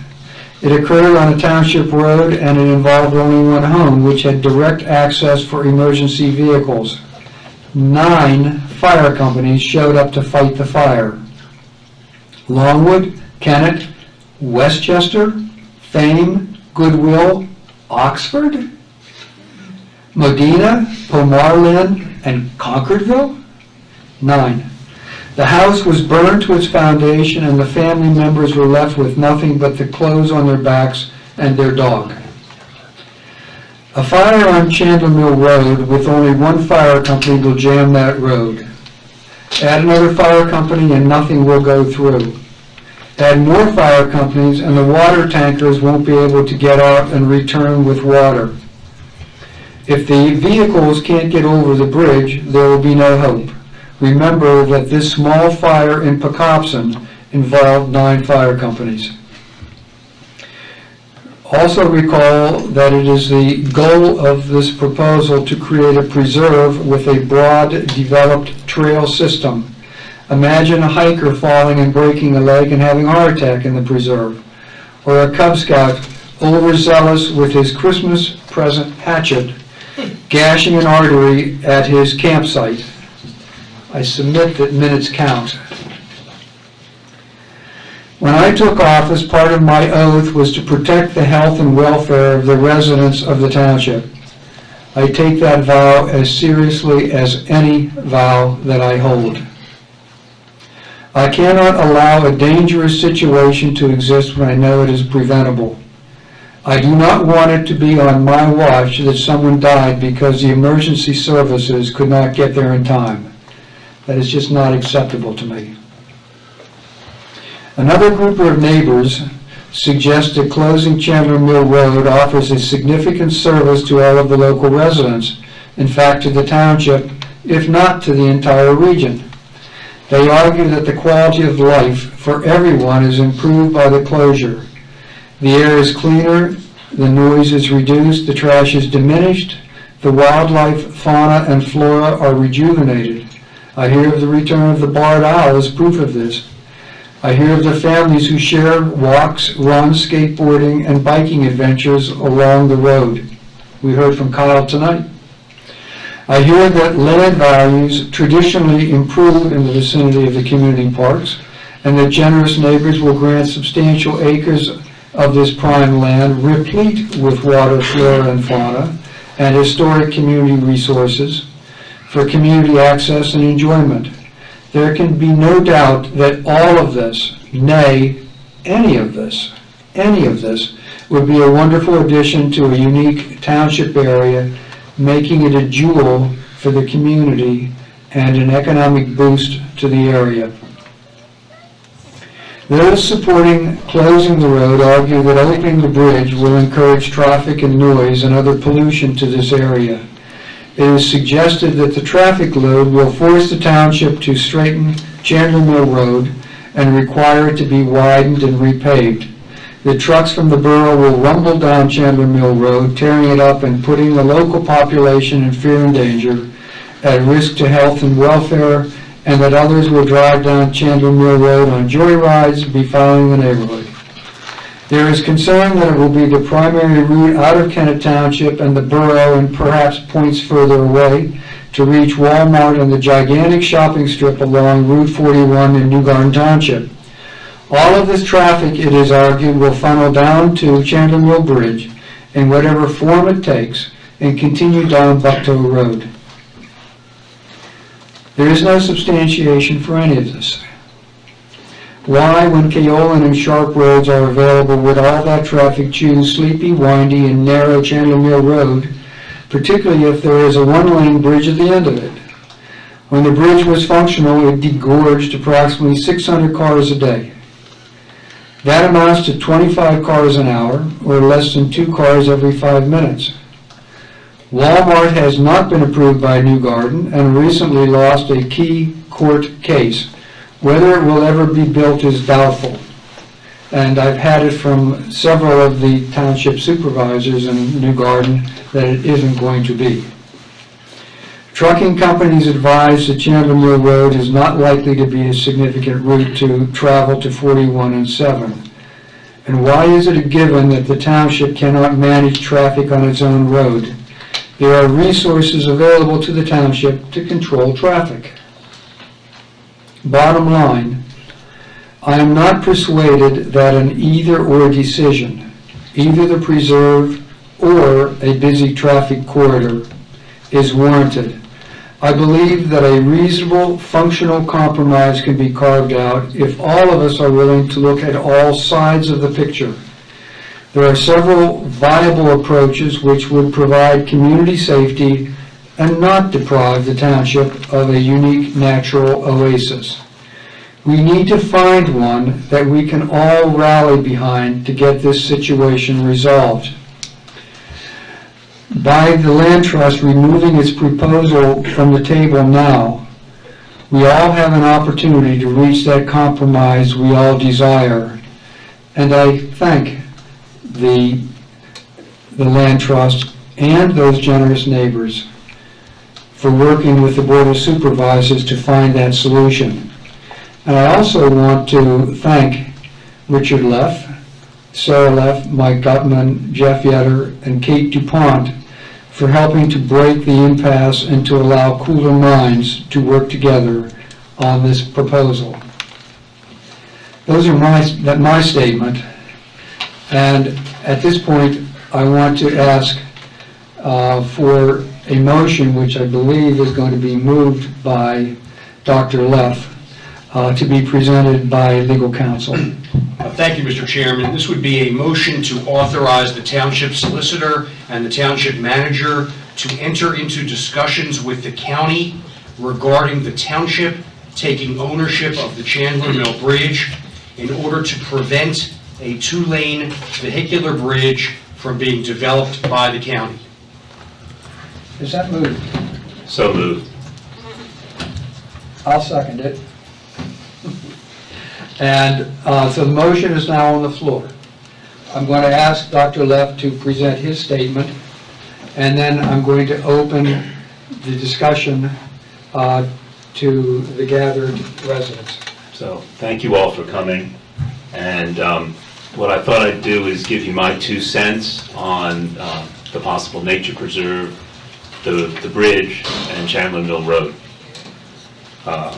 It occurred on a township road and it involved only one home, which had direct access for emergency vehicles. 9 fire companies showed up to fight the fire. Longwood, Kennett, Westchester, Fame, Goodwill, Oxford, Modena, Pomarlin, and Concordville? 9. The house was burned to its foundation and the family members were left with nothing but the clothes on their backs and their dog. A fire on Chandler Mill Road with only one fire company will jam that road. Add another fire company and nothing will go through. Add more fire companies and the water tankers won't be able to get out and return with water. If the vehicles can't get over the bridge, there will be no hope. Remember that this small fire in Pocopson involved 9 fire companies. Also recall that it is the goal of this proposal to create a preserve with a broad developed trail system. Imagine a hiker falling and breaking a leg and having a heart attack in the preserve, or a Cub Scout overzealous with his Christmas present hatchet gashing an artery at his campsite. I submit that minutes count. When I took office, part of my oath was to protect the health and welfare of the residents of the township. I take that vow as seriously as any vow that I hold. I cannot allow a dangerous situation to exist when I know it is preventable. I do not want it to be on my watch that someone died because the emergency services could not get there in time. That is just not acceptable to me. Another group of neighbors suggests that closing Chandler Mill Road offers a significant service to all of the local residents, in fact to the township, if not to the entire region. They argue that the quality of life for everyone is improved by the closure. The air is cleaner, the noise is reduced, the trash is diminished, the wildlife, fauna, and flora are rejuvenated. I hear of the return of the barred owl as proof of this. I hear of the families who share walks, runs, skateboarding, and biking adventures along the road. We heard from Kyle tonight. I hear that land values traditionally improve in the vicinity of the community parks, and that generous neighbors will grant substantial acres of this prime land, replete with water, flora, and fauna, and historic community resources for community access and enjoyment. There can be no doubt that all of this, nay, any of this, would be a wonderful addition to a unique township area, making it a jewel for the community and an economic boost to the area. Those supporting closing the road argue that opening the bridge will encourage traffic and noise and other pollution to this area. It is suggested that the traffic load will force the township to straighten Chandler Mill Road and require it to be widened and repaved. The trucks from the borough will rumble down Chandler Mill Road, tearing it up and putting the local population in fear and danger, at risk to health and welfare, and that others will drive down Chandler Mill Road on joyrides, befoul the neighborhood. There is concern that it will be the primary route out of Kennet Township and the borough and perhaps points further away to reach Walmart and the gigantic shopping strip along Route 41 in New Garden Township. All of this traffic, it is argued, will funnel down to Chandler Mill Bridge in whatever form it takes and continue down Bucktoe Road. There is no substantiation for any of this. Why, when Keolan and Sharp roads are available, would all that traffic choose sleepy, windy, and narrow Chandler Mill Road, particularly if there is a one-lane bridge at the end of it? When the bridge was functional, it degorged approximately 600 cars a day. That amounts to 25 cars an hour, or less than 2 cars every 5 minutes. Walmart has not been approved by New Garden and recently lost a key court case. Whether it will ever be built is doubtful. And I've had it from several of the township supervisors in New Garden that it isn't going to be. Trucking companies advise that Chandler Mill Road is not likely to be a significant route to travel to 41 and 7. And why is it a given that the township cannot manage traffic on its own road? There are resources available to the township to control traffic. Bottom line, I am not persuaded that an either-or decision, either the preserve or a busy traffic corridor, is warranted. I believe that a reasonable, functional compromise can be carved out if all of us are willing to look at all sides of the picture. There are several viable approaches which would provide community safety and not deprive the township of a unique natural oasis. We need to find one that we can all rally behind to get this situation resolved. By the Land Trust removing its proposal from the table now, we all have an opportunity to reach that compromise we all desire. And I thank the Land Trust and those generous neighbors for working with the Board of Supervisors to find that solution. And I also want to thank Richard Leff, Sarah Leff, Mike Gutman, Jeff Yetter, and Kate DuPont for helping to break the impasse and to allow cooler minds to work together on this proposal. Those are my statement. And at this point, I want to ask for a motion, which I believe is going to be moved by Dr. Leff, to be presented by legal counsel. Thank you, Mr. Chairman. This would be a motion to authorize the township solicitor and the township manager to enter into discussions with the county regarding the township taking ownership of the Chandler Mill Bridge in order to prevent a 2-lane vehicular bridge from being developed by the county. Is that moved? So moved. I'll second it. And so the motion is now on the floor. I'm going to ask Dr. Leff to present his statement, and then I'm going to open the discussion to the gathered residents. So thank you all for coming. And what I thought I'd do is give you my 2 cents on the possible nature preserve, the bridge, and Chandler Mill Road.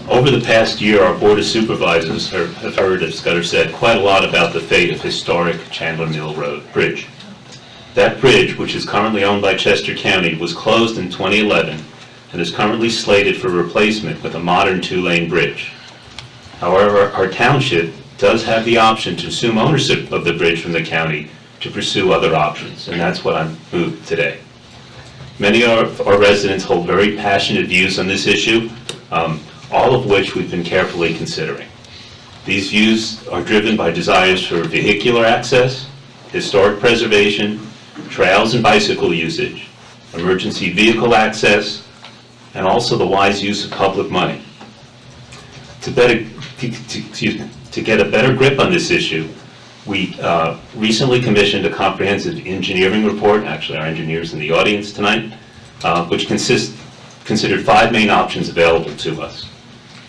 Over the past year, our Board of Supervisors have heard, as Scudder said, quite a lot about the fate of historic Chandler Mill Road Bridge. That bridge, which is currently owned by Chester County, was closed in 2011 and is currently slated for replacement with a modern 2-lane bridge. However, our township does have the option to assume ownership of the bridge from the county to pursue other options, and that's what I'm moved today. Many of our residents hold very passionate views on this issue, all of which we've been carefully considering. These views are driven by desires for vehicular access, historic preservation, trails and bicycle usage, emergency vehicle access, and also the wise use of public money. To get a better grip on this issue, we recently commissioned a comprehensive engineering report, actually our engineers in the audience tonight, which considered 5 main options available to us.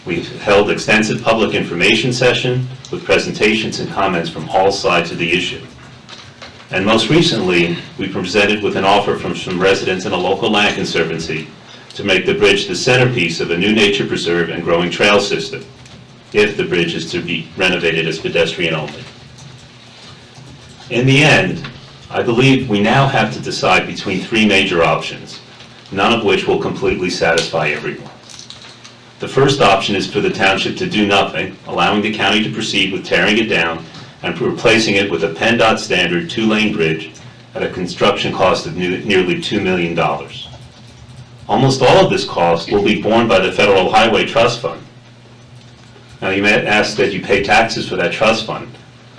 We've held extensive public information session with presentations and comments from all sides of the issue. And most recently, we presented with an offer from some residents in a local land conservancy to make the bridge the centerpiece of a new nature preserve and growing trail system, if the bridge is to be renovated as pedestrian only. In the end, I believe we now have to decide between three major options, none of which will completely satisfy everyone. The first option is for the township to do nothing, allowing the county to proceed with tearing it down and replacing it with a PennDOT standard two-lane bridge at a construction cost of nearly $2 million. Almost all of this cost will be borne by the Federal Highway Trust Fund. Now, you may ask that you pay taxes for that trust fund,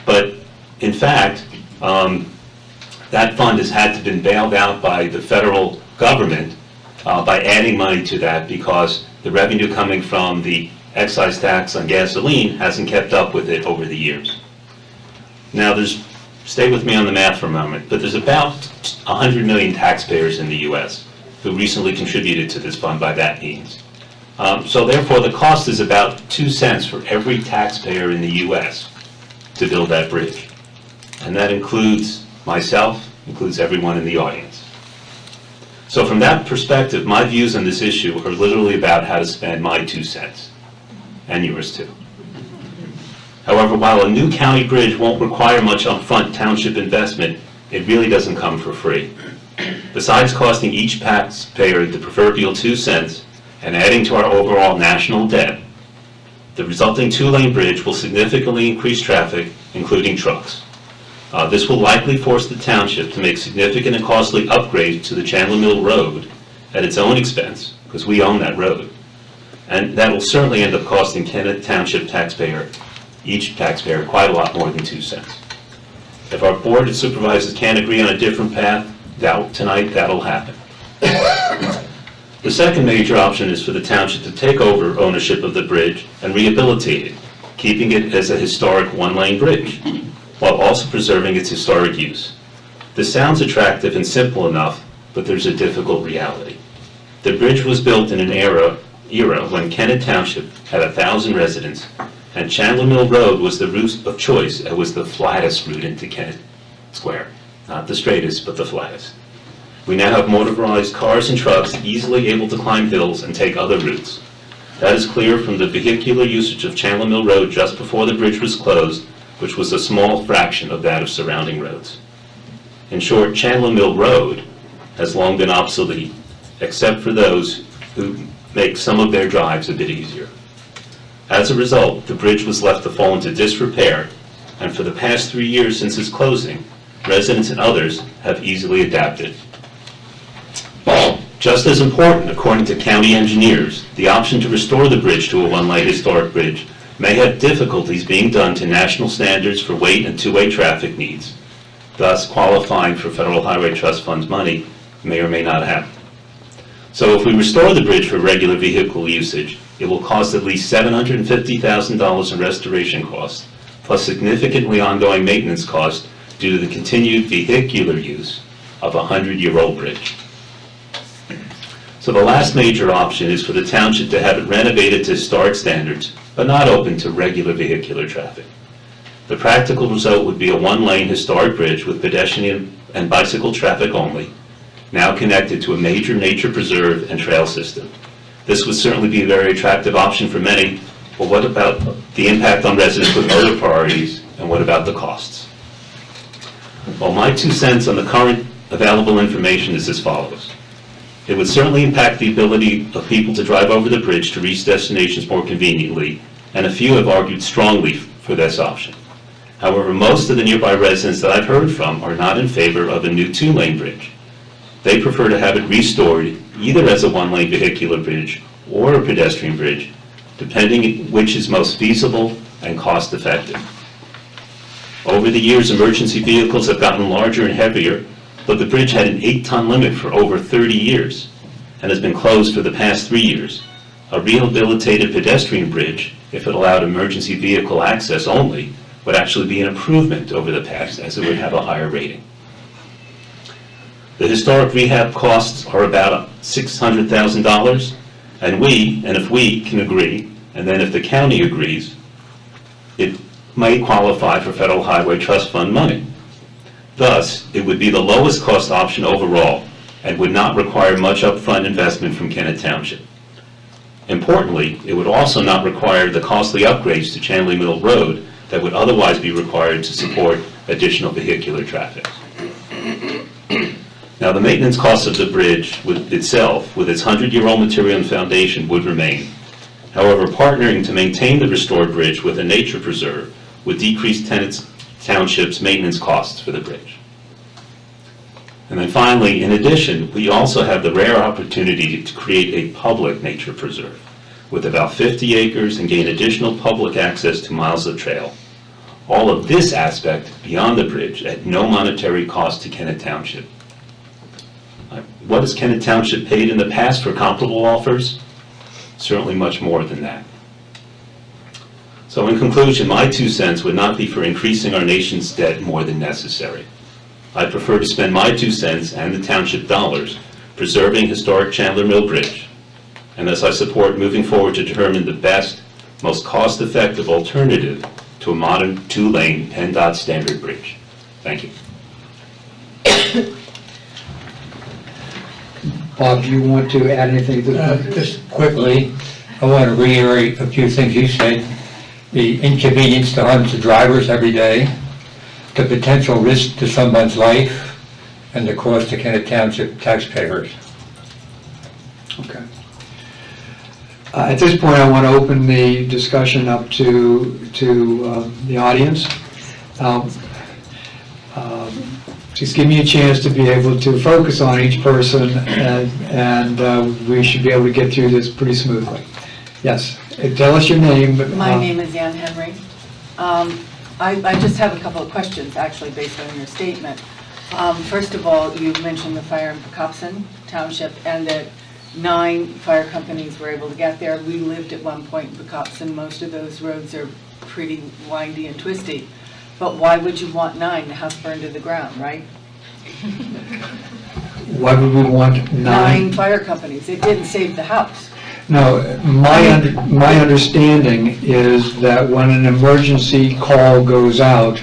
but in fact, that fund has had to been bailed out by the federal government by adding money to that because the revenue coming from the excise tax on gasoline hasn't kept up with it over the years. Now, stay with me on the math for a moment, but there's about 100 million taxpayers in the U.S. who recently contributed to this fund by that means. So therefore, the cost is about 2 cents for every taxpayer in the U.S. to build that bridge. And that includes myself, includes everyone in the audience. So from that perspective, my views on this issue are literally about how to spend my 2 cents, and yours too. However, while a new county bridge won't require much upfront township investment, it really doesn't come for free. Besides costing each taxpayer the proverbial 2 cents and adding to our overall national debt, the resulting two-lane bridge will significantly increase traffic, including trucks. This will likely force the township to make significant and costly upgrades to the Chandler Mill Road at its own expense, because we own that road. And that will certainly end up costing Kennett Township each taxpayer quite a lot more than 2 cents. If our board of supervisors can't agree on a different path, tonight that'll happen. The second major option is for the township to take over ownership of the bridge and rehabilitate it, keeping it as a historic one-lane bridge, while also preserving its historic use. This sounds attractive and simple enough, but there's a difficult reality. The bridge was built in an era when Kennett Township had 1,000 residents, and Chandler Mill Road was the route of choice. It was the flattest route into Kennett Square. Not the straightest, but the flattest. We now have motorized cars and trucks easily able to climb hills and take other routes. That is clear from the vehicular usage of Chandler Mill Road just before the bridge was closed, which was a small fraction of that of surrounding roads. In short, Chandler Mill Road has long been obsolete, except for those who make some of their drives a bit easier. As a result, the bridge was left to fall into disrepair, and for the past 3 years since its closing, residents and others have easily adapted. Just as important, according to county engineers, the option to restore the bridge to a one-lane historic bridge may have difficulties being done to national standards for weight and two-way traffic needs, thus qualifying for Federal Highway Trust Fund's money may or may not happen. So if we restore the bridge for regular vehicle usage, it will cost at least $750,000 in restoration costs, plus significantly ongoing maintenance costs due to the continued vehicular use of a 100-year-old bridge. So the last major option is for the township to have it renovated to historic standards, but not open to regular vehicular traffic. The practical result would be a one-lane historic bridge with pedestrian and bicycle traffic only, now connected to a major nature preserve and trail system. This would certainly be a very attractive option for many, but what about the impact on residents with other priorities, and what about the costs? Well, my 2 cents on the current available information is as follows. It would certainly impact the ability of people to drive over the bridge to reach destinations more conveniently, and a few have argued strongly for this option. However, most of the nearby residents that I've heard from are not in favor of a new two-lane bridge. They prefer to have it restored either as a one-lane vehicular bridge or a pedestrian bridge, depending which is most feasible and cost-effective. Over the years, emergency vehicles have gotten larger and heavier, but the bridge had an 8-ton limit for over 30 years and has been closed for the past 3 years. A rehabilitated pedestrian bridge, if it allowed emergency vehicle access only, would actually be an improvement over the past, as it would have a higher rating. The historic rehab costs are about $600,000, and if we can agree, and then if the county agrees, it may qualify for Federal Highway Trust Fund money. Thus, it would be the lowest cost option overall and would not require much upfront investment from Kennet Township. Importantly, it would also not require the costly upgrades to Chandler Mill Road that would otherwise be required to support additional vehicular traffic. Now, the maintenance cost of the bridge itself, with its 100-year-old material and foundation, would remain. However, partnering to maintain the restored bridge with a nature preserve would decrease Township's maintenance costs for the bridge. And then finally, in addition, we also have the rare opportunity to create a public nature preserve with about 50 acres and gain additional public access to miles of trail. All of this aspect beyond the bridge at no monetary cost to Kennet Township. What has Kennet Township paid in the past for comparable offers? Certainly much more than that. So in conclusion, my 2 cents would not be for increasing our nation's debt more than necessary. I prefer to spend my 2 cents and the township dollars preserving historic Chandler Mill Bridge. And thus I support moving forward to determine the best, most cost-effective alternative to a modern 2-lane PennDOT standard bridge. Thank you. Bob, do you want to add anything to that? Just quickly, I want to reiterate a few things you said. The inconvenience to hundreds of drivers every day, the potential risk to someone's life, and the cost to Kennet Township taxpayers. Okay. At this point, I want to open the discussion up to the audience. Just give me a chance to be able to focus on each person, and we should be able to get through this pretty smoothly. Yes, tell us your name. My name is Ann Henry. I just have a couple of questions, actually, based on your statement. First of all, you mentioned the fire in Pocopson Township and that 9 fire companies were able to get there. We lived at one point in Pocopson. Most of those roads are pretty windy and twisty. But why would you want 9? The house burned to the ground, right? Why would we want 9 9? fire companies. It didn't save the house. No, my understanding is that when an emergency call goes out,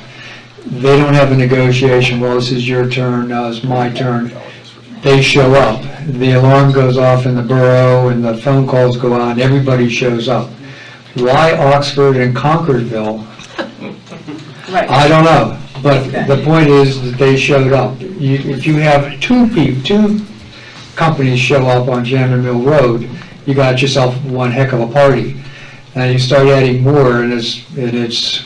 they don't have a negotiation, well, this is your turn, now it's my turn. They show up. The alarm goes off in the borough and the phone calls go out and everybody shows up. Why Oxford and Concordsville? Right. I don't know, but the point is that they showed up. If you have 2 companies show up on Chandler Mill Road, you got yourself one heck of a party. And you start adding more and it's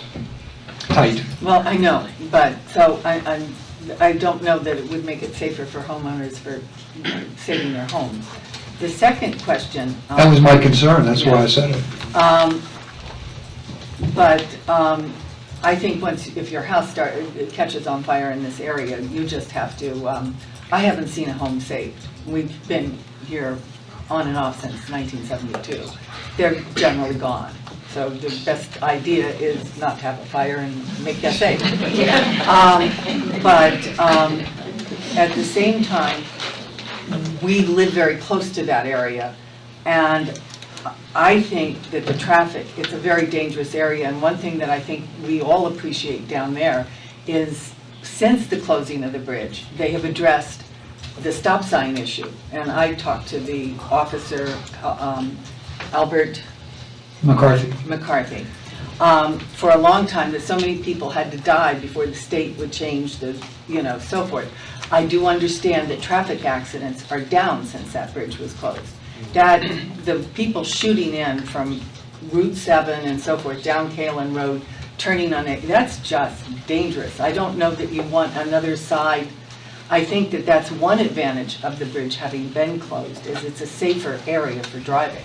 tight. Well, I know, but, so I don't know that it would make it safer for homeowners for saving their homes. The second question. That was my concern, that's why I said it. But I think if your house catches on fire in this area, you just have to, I haven't seen a home saved. We've been here on and off since 1972. They're generally gone. So the best idea is not to have a fire and make that safe. But at the same time, we live very close to that area. And I think that the traffic, it's a very dangerous area. And one thing that I think we all appreciate down there is since the closing of the bridge, they have addressed the stop sign issue. And I talked to the officer, Albert McCarthy. For a long time, that so many people had to die before the state would change the, so forth. I do understand that traffic accidents are down since that bridge was closed. That the people shooting in from Route 7 and so forth, down Kalen Road, turning on it, that's just dangerous. I don't know that you want another side. I think that that's one advantage of the bridge having been closed, is it's a safer area for driving.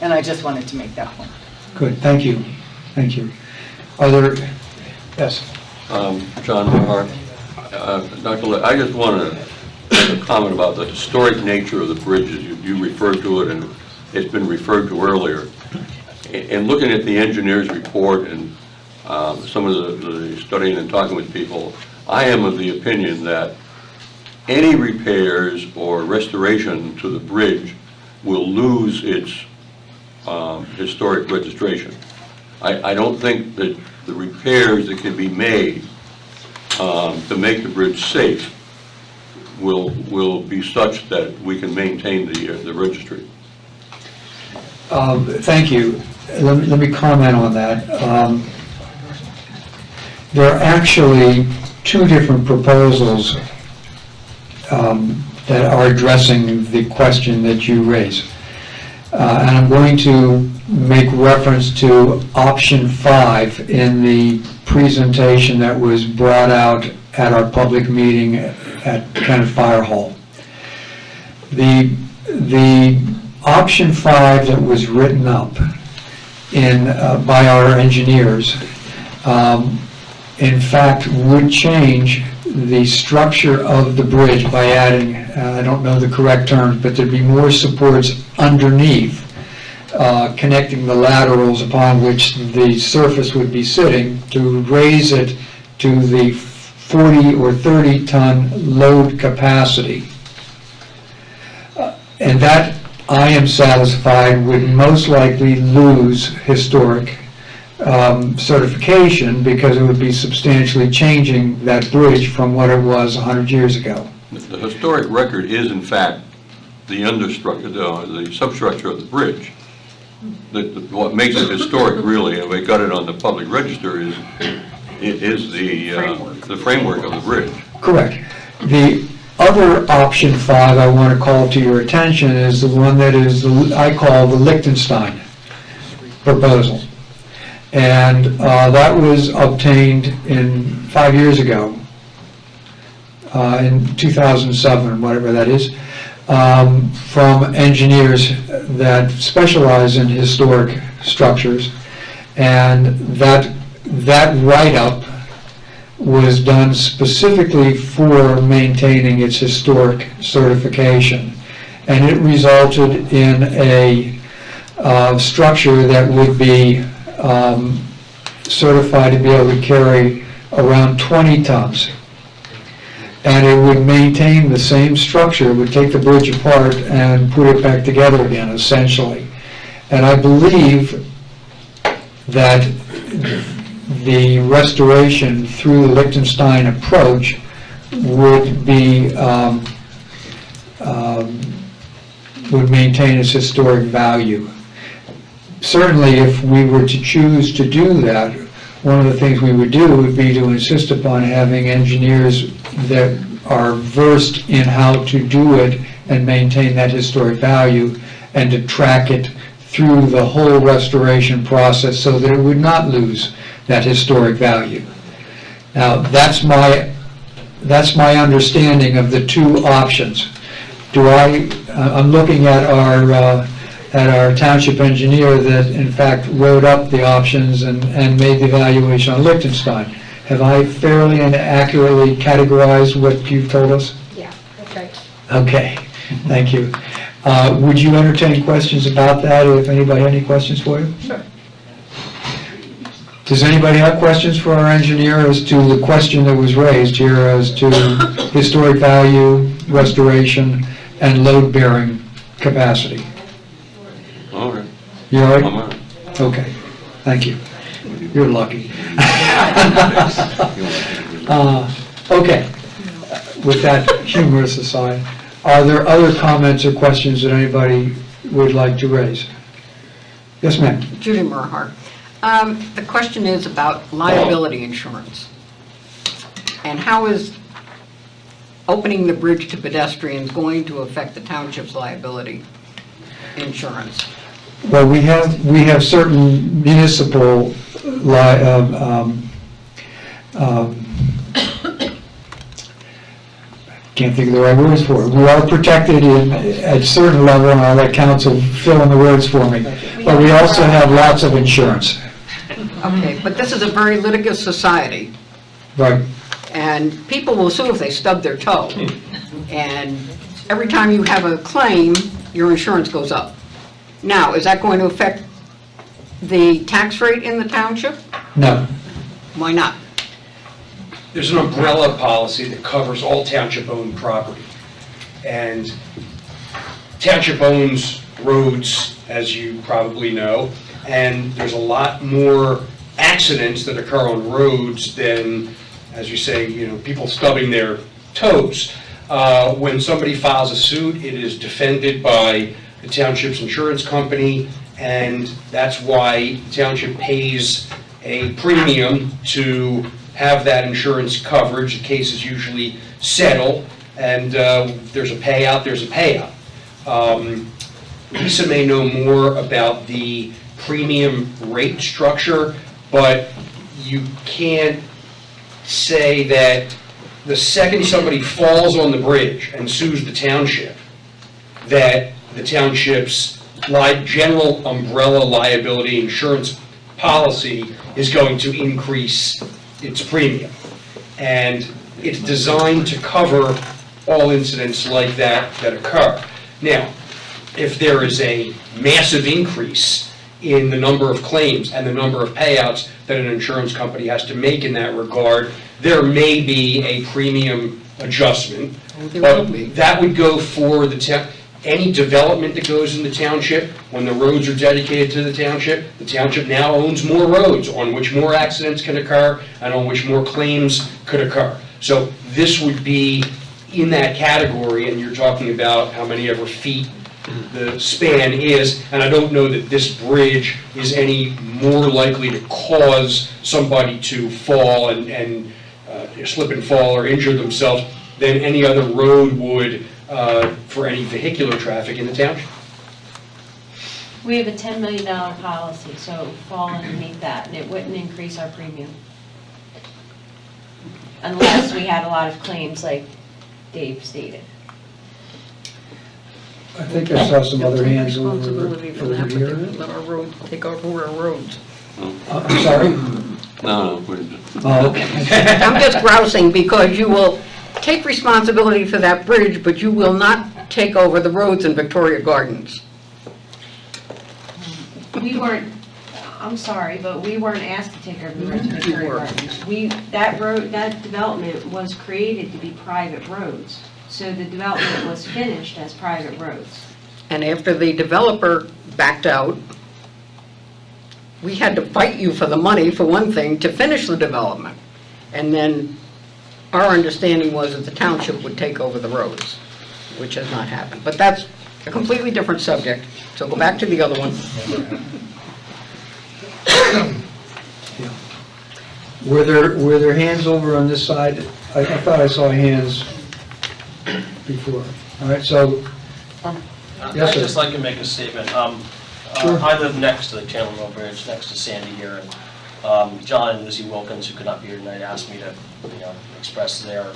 And I just wanted to make that point. Good, thank you, thank you. Are there, yes? John Mahar. Dr. Lee, I just want to make a comment about the historic nature of the bridges. You referred to it, and it's been referred to earlier. And looking at the engineer's report and some of the studying and talking with people, I am of the opinion that any repairs or restoration to the bridge will lose its historic registration. I don't think that the repairs that can be made to make the bridge safe will be such that we can maintain the registry? Thank you. Let me comment on that. There are actually two different proposals that are addressing the question that you raise. And I'm going to make reference to option 5 in the presentation that was brought out at our public meeting at Kennett Fire Hall. The option 5 that was written up by our engineers, in fact, would change the structure of the bridge by adding, I don't know the correct terms, but there'd be more supports underneath, connecting the laterals upon which the surface would be sitting to raise it to the 40 or 30 ton load capacity. And that, I am satisfied, would most likely lose historic certification because it would be substantially changing that bridge from what it was 100 years ago. The historic record is in fact the understructure, the substructure of the bridge. What makes it historic really, and we got it on the public register, is the framework of the bridge. Correct. The other option 5 I want to call to your attention is the one that is, I call the Liechtenstein proposal. And that was obtained 5 years ago, in 2007, whatever that is, from engineers that specialize in historic structures. And that write-up was done specifically for maintaining its historic certification. And it resulted in a structure that would be certified to be able to carry around 20 tons. And it would maintain the same structure. It would take the bridge apart and put it back together again, essentially. And I believe that the restoration through the Liechtenstein approach would maintain its historic value. Certainly, if we were to choose to do that, one of the things we would do would be to insist upon having engineers that are versed in how to do it and maintain that historic value, and to track it through the whole restoration process so that it would not lose that historic value. Now, that's my understanding of the two options. I'm looking at our township engineer that in fact wrote up the options and made the evaluation on Liechtenstein. Have I fairly and accurately categorized what you've told us? Yeah, that's right. Okay, thank you. Would you entertain questions about that, or if anybody had any questions for you? Sure. Does anybody have questions for our engineer as to the question that was raised here as to historic value, restoration, and load-bearing capacity? All right. You all right? I'm all right. Okay, thank you. You're lucky. Okay, with that humorous aside, are there other comments or questions that anybody would like to raise? Yes, ma'am. Judy Merhart. The question is about liability insurance. And how is opening the bridge to pedestrians going to affect the township's liability insurance? Well, we have certain municipal can't think of the right words for it. We are protected at a certain level, and I'll let council fill in the words for me. But we also have lots of insurance. Okay, but this is a very litigious society, Right. and people will sue if they stub their toe. And every time you have a claim, your insurance goes up. Now, is that going to affect the tax rate in the township? No. Why not? There's an umbrella policy that covers all township-owned property. And township owns roads, as you probably know, and there's a lot more accidents that occur on roads than as you say, people stubbing their toes. When somebody files a suit, it is defended by the township's insurance company, and that's why the township pays a premium to have that insurance coverage. The cases usually settle, and there's a payout, there's a payout. Lisa may know more about the premium rate structure, but you can't say that the second somebody falls on the bridge and sues the township, that the township's general umbrella liability insurance policy is going to increase its premium. And it's designed to cover all incidents like that that occur. Now, if there is a massive increase in the number of claims and the number of payouts that an insurance company has to make in that regard, there may be a premium adjustment. There will be. But that would go for any development that goes in the township. When the roads are dedicated to the township now owns more roads on which more accidents can occur and on which more claims could occur. So this would be in that category, and you're talking about how many ever feet the span is, and I don't know that this bridge is any more likely to cause somebody to fall and slip and fall or injure themselves than any other road would for any vehicular traffic in the township. We have a $10 million policy, so it would fall underneath that, and it wouldn't increase our premium. Unless we had a lot of claims like Dave stated. I think I saw some other hands over Responsibility for that, but here. they won't let our roads take over our roads. I'm sorry? No, no, Oh, okay. I'm just grousing because you will take responsibility for that bridge, but you will not take over the roads in Victoria Gardens. We weren't, I'm sorry, but we weren't asked to take over the roads in Victoria Gardens. That development was created to be private roads. So the development was finished as private roads. And after the developer backed out, we had to fight you for the money, for one thing, to finish the development. And then our understanding was that the township would take over the roads, which has not happened. But that's a completely different subject, so go back to the other one. Were there hands over on this side? I thought I saw hands before. All right, so, yes, I'd sir. just like to make a statement. Sure. I live next to the Chandler Mill Bridge, next to Sandy here, and John and Lizzie Wilkins, who could not be here tonight, asked me to, express their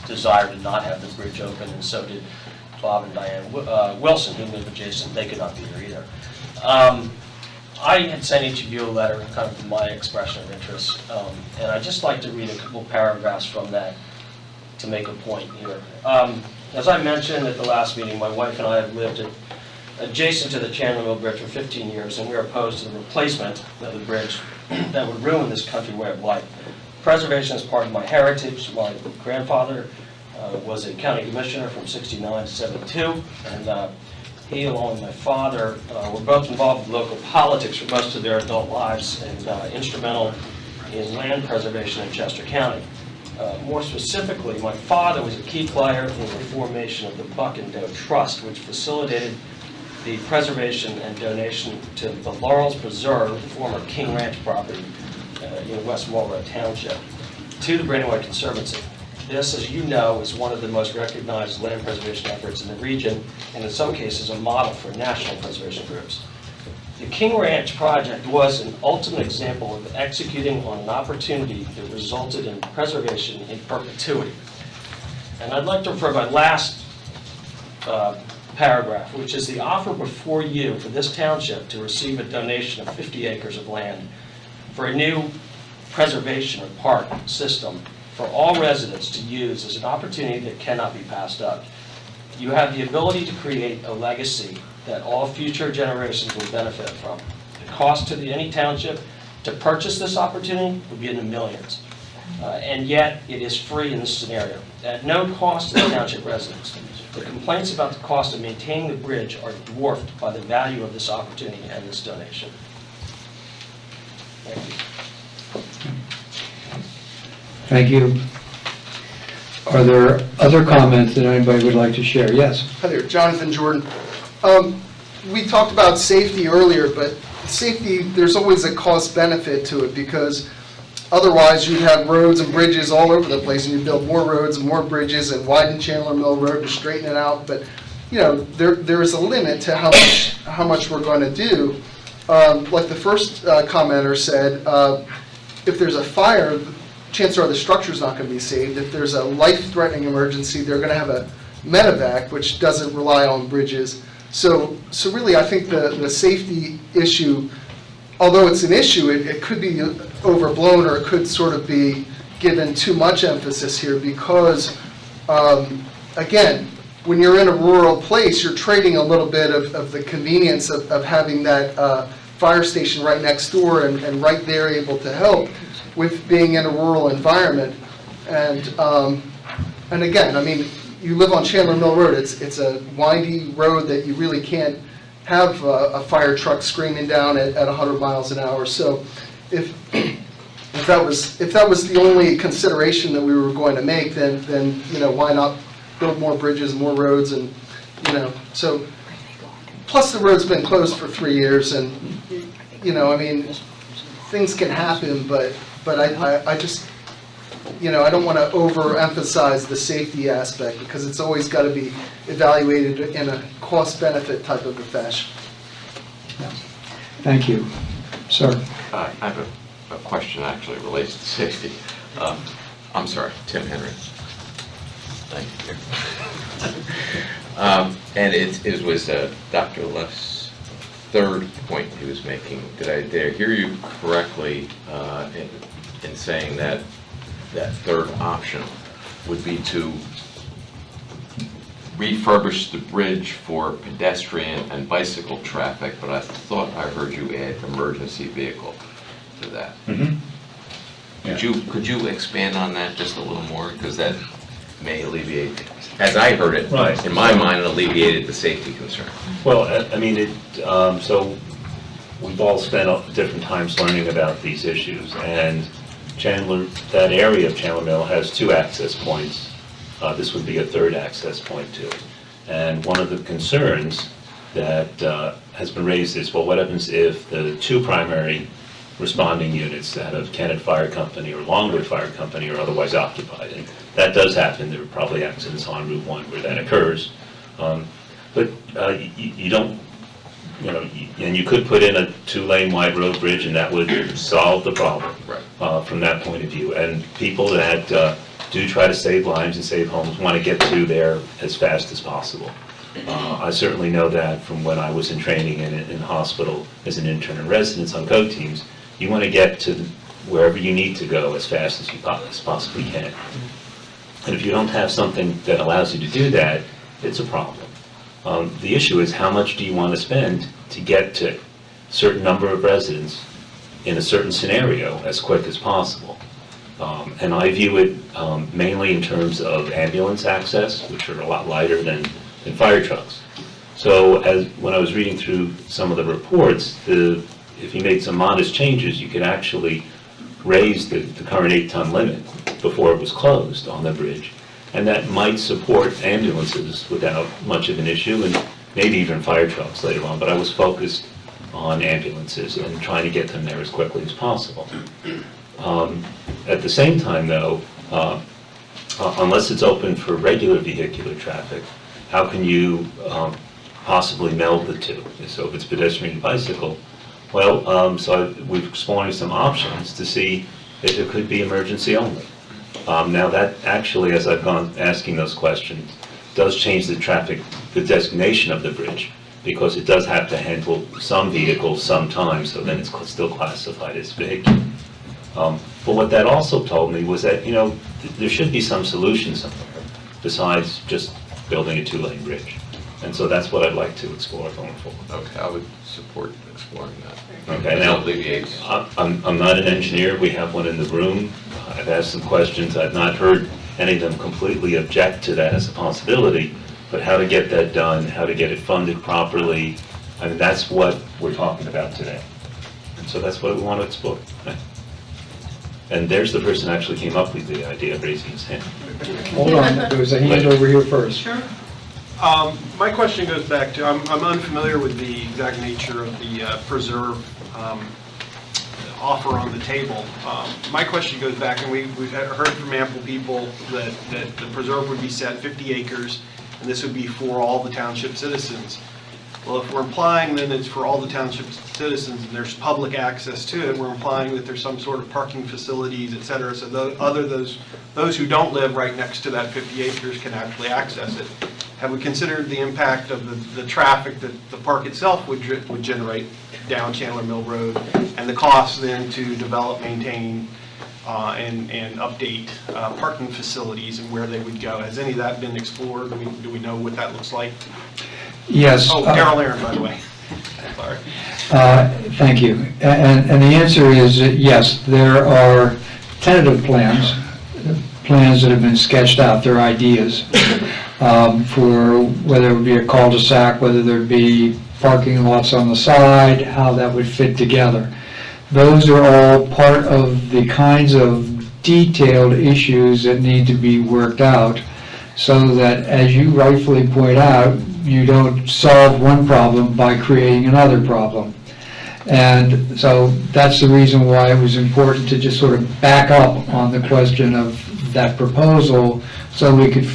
desire to not have the bridge open, and so did Bob and Diane Wilson, who live adjacent. They could not be here either. I had sent each of you a letter, kind of my expression of interest, and I'd just like to read a couple paragraphs from that to make a point here. As I mentioned at the last meeting, my wife and I have lived adjacent to the Chandler Mill Bridge for 15 years, and we are opposed to the replacement of the bridge that would ruin this country way of life. Preservation is part of my heritage. My grandfather was a county commissioner from 69 to 72, and he, along with my father, were both involved in local politics for most of their adult lives and instrumental in land preservation in Chester County. More specifically, my father was a key player in the formation of the Buck and Doe Trust, which facilitated the preservation and donation to the Laurels Preserve, the former King Ranch property in West Marlborough Township, to the Brandywine Conservancy. This, as you know, is one of the most recognized land preservation efforts in the region, and in some cases a model for national preservation groups. The King Ranch project was an ultimate example of executing on an opportunity that resulted in preservation in perpetuity. And I'd like to refer to my last paragraph, which is the offer before you for this township to receive a donation of 50 acres of land for a new preservation or park system for all residents to use as an opportunity that cannot be passed up. You have the ability to create a legacy that all future generations will benefit from. The cost to any township to purchase this opportunity would be in the millions. And yet, it is free in this scenario, at no cost to the township residents. The complaints about the cost of maintaining the bridge are dwarfed by the value of this opportunity and this donation. Thank you. Thank you. Are there other comments that anybody would like to share? Yes? Hi there, Jonathan Jordan. We talked about safety earlier, but safety, there's always a cost benefit to it because otherwise you'd have roads and bridges all over the place and you build more roads and more bridges and widen Chandler Mill Road and straighten it out. But, you know, there is a limit to how much we're going to do. Like the first commenter said, if there's a fire, chances are the structure's not going to be saved. If there's a life-threatening emergency, they're going to have a medevac, which doesn't rely on bridges. So really, I think the safety issue, although it's an issue, it could be overblown or it could sort of be given too much emphasis here because, again, when you're in a rural place, you're trading a little bit of the convenience of having that fire station right next door and right there able to help with being in a rural environment. And again, I mean, you live on Chandler Mill Road, it's a windy road that you really can't have a fire truck screaming down at 100 miles an hour. So if that was the only consideration that we were going to make, then you know, why not build more bridges, more roads, and you know, so plus the road's been closed for 3 years, and you know, I mean, things can happen, but I just, you know, I don't want to overemphasize the safety aspect because it's always got to be evaluated in a cost-benefit type of a fashion. Thank you. Sir? I have a question actually relates to safety. I'm sorry, Tim Henry. Thank you. And it was Dr. Left's third point he was making. Did I hear you correctly in saying that that third option would be to refurbish the bridge for pedestrian and bicycle traffic, but I thought I heard you add emergency vehicle to that. Mm-hmm. Could you expand on that just a little more? Because that may alleviate, as I heard it, Right. in my mind, it alleviated the safety concern. Well, I mean, so we've all spent different times learning about these issues, and Chandler, that area of Chandler Mill has 2 access points. This would be a 3rd access point too. And one of the concerns that has been raised is, well, what happens if the 2 primary responding units, that of Kennett Fire Company or Longwood Fire Company, are otherwise occupied? And that does happen. There are probably accidents on Route 1 where that occurs. But you don't, you know, and you could put in a 2-lane wide road bridge and that would solve the problem from that point of view. And people that do try to save lives and save homes want to get to there as fast as possible. I certainly know that from when I was in training in hospital as an intern and residence on code teams. You want to get to wherever you need to go as fast as you possibly can. And if you don't have something that allows you to do that, it's a problem. The issue is, how much do you want to spend to get to a certain number of residents in a certain scenario as quick as possible? And I view it mainly in terms of ambulance access, which are a lot lighter than fire trucks. So when I was reading through some of the reports, if you made some modest changes, you could actually raise the current 8-ton limit before it was closed on the bridge. And that might support ambulances without much of an issue, and maybe even fire trucks later on. But I was focused on ambulances and trying to get them there as quickly as possible. At the same time, though, unless it's open for regular vehicular traffic, how can you possibly meld the two? So if it's pedestrian and bicycle, well, so we're exploring some options to see if it could be emergency only. Now that actually, as I've gone asking those questions, does change the designation of the bridge, because it does have to handle some vehicles sometimes, so then it's still classified as vehicular. But what that also told me was that, you know, there should be some solution somewhere besides just building a 2-lane bridge. And so that's what I'd like to explore going forward. Okay, I would support exploring that. Okay, now, alleviates. I'm not an engineer. We have one in the room. I've asked some questions. I've not heard any of them completely object to that as a possibility, but how to get that done, how to get it funded properly, I mean, that's what we're talking about today. And so that's what we want to explore. And there's the person who actually came up with the idea of raising his hand. Hold on, there was a hand over here first. Sure. My question goes back to, I'm unfamiliar with the exact nature of the preserve offer on the table. My question goes back, and we've heard from ample people that the preserve would be set 50 acres, and this would be for all the township citizens. Well, if we're implying then it's for all the township citizens and there's public access to it, we're implying that there's some sort of parking facilities, et cetera, so those who don't live right next to that 50 acres can actually access it. Have we considered the impact of the traffic that the park itself would generate down Chandler Mill Road, and the cost then to develop, maintain, and update parking facilities and where they would go? Has any of that been explored? Do we know what that looks like? Yes. Oh, Darrell Aaron, by the way. Sorry. Thank you. And the answer is that yes, there are tentative plans that have been sketched out, they're ideas, for whether it would be a cul-de-sac, whether there'd be parking lots on the side, how that would fit together. Those are all part of the kinds of detailed issues that need to be worked out, so that, as you rightfully point out, you don't solve one problem by creating another problem. And so that's the reason why it was important to just sort of back up on the question of that proposal, so we could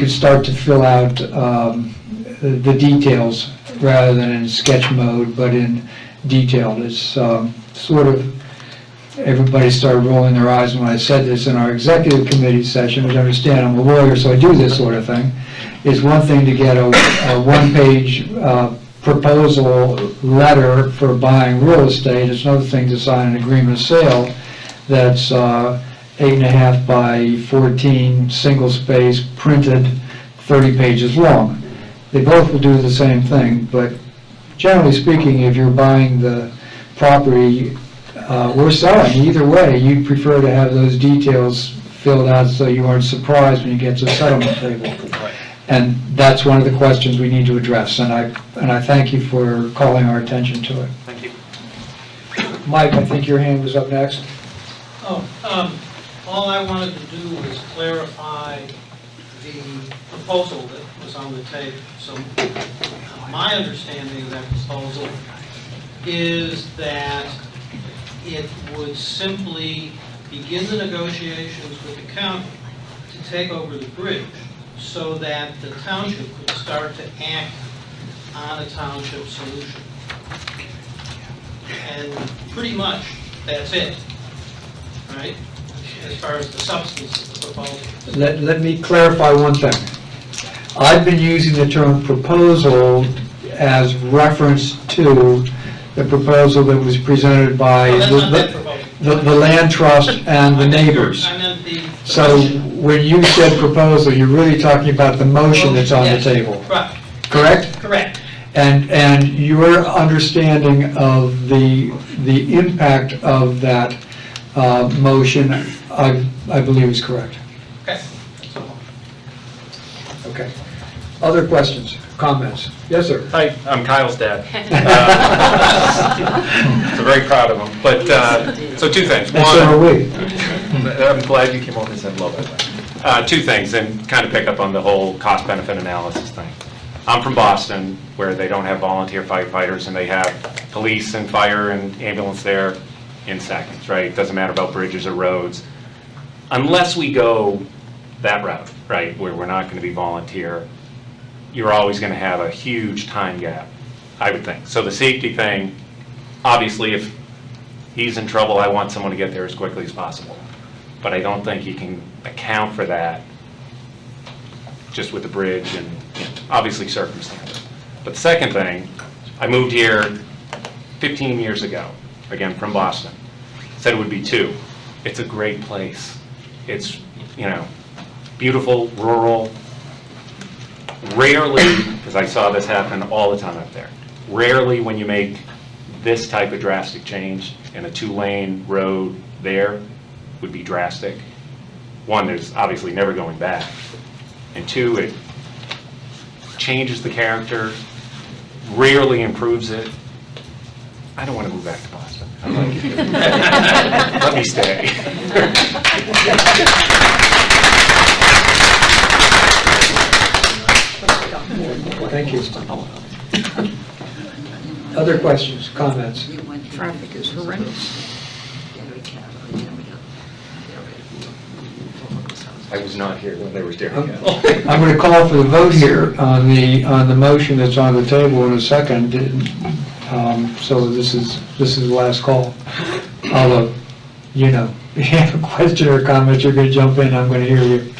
start to fill out the details rather than in sketch mode, but in detail. It's sort of, everybody started rolling their eyes when I said this in our executive committee session, which I understand I'm a lawyer, so I do this sort of thing. It's one thing to get a one-page proposal letter for buying real estate. It's another thing to sign an agreement of sale that's 8.5 by 14, single space, printed, 30 pages long. They both will do the same thing, but generally speaking, if you're buying the property or selling, either way, you'd prefer to have those details filled out so you aren't surprised when you get to the settlement table. And that's one of the questions we need to address, and I thank you for calling our attention to it. Thank you. Mike, I think your hand was up next. All I wanted to do was clarify the proposal that was on the table. So my understanding of that proposal is that it would simply begin the negotiations with the county to take over the bridge, so that the township could start to act on a township solution. And pretty much, that's it, right? As far as the substance of the proposal. Let me clarify one thing. I've been using the term proposal as reference to the proposal that was presented by the land trust and the neighbors. I meant the... So when you said proposal, you're really talking about the motion that's on the table. Right. Correct? Correct. And your understanding of the impact of that motion, I believe is correct. Okay. Okay. Other questions, comments? Yes, sir. Hi, I'm Kyle's dad. So very proud of him. But, so two things. And so are we. I'm glad you came over and said love it. Two things, and kind of pick up on the whole cost-benefit analysis thing. I'm from Boston, where they don't have volunteer firefighters, and they have police and fire and ambulance there in seconds, right? Doesn't matter about bridges or roads. Unless we go that route, right, where we're not going to be volunteer, you're always going to have a huge time gap, I would think. So the safety thing, obviously, if he's in trouble, I want someone to get there as quickly as possible. But I don't think you can account for that just with the bridge and, you know, obviously circumstances. But the second thing, I moved here 15 years ago, again from Boston. Said it would be 2. It's a great place. It's, you know, beautiful, rural. Rarely, because I saw this happen all the time up there, rarely when you make this type of drastic change in a 2-lane road there would be drastic. 1, there's obviously never going back. And 2, it changes the character, rarely improves it. I don't want to move back to Boston. I like it here. Let me stay. Thank you. Other questions, comments? Traffic is horrendous. I was not here when they were staring I'm at I'm going to call for the vote here on the motion that's on the table in a second. So this is the last call. Although, you know, if you have a question or a comment, you're going to jump in, I'm going to hear you.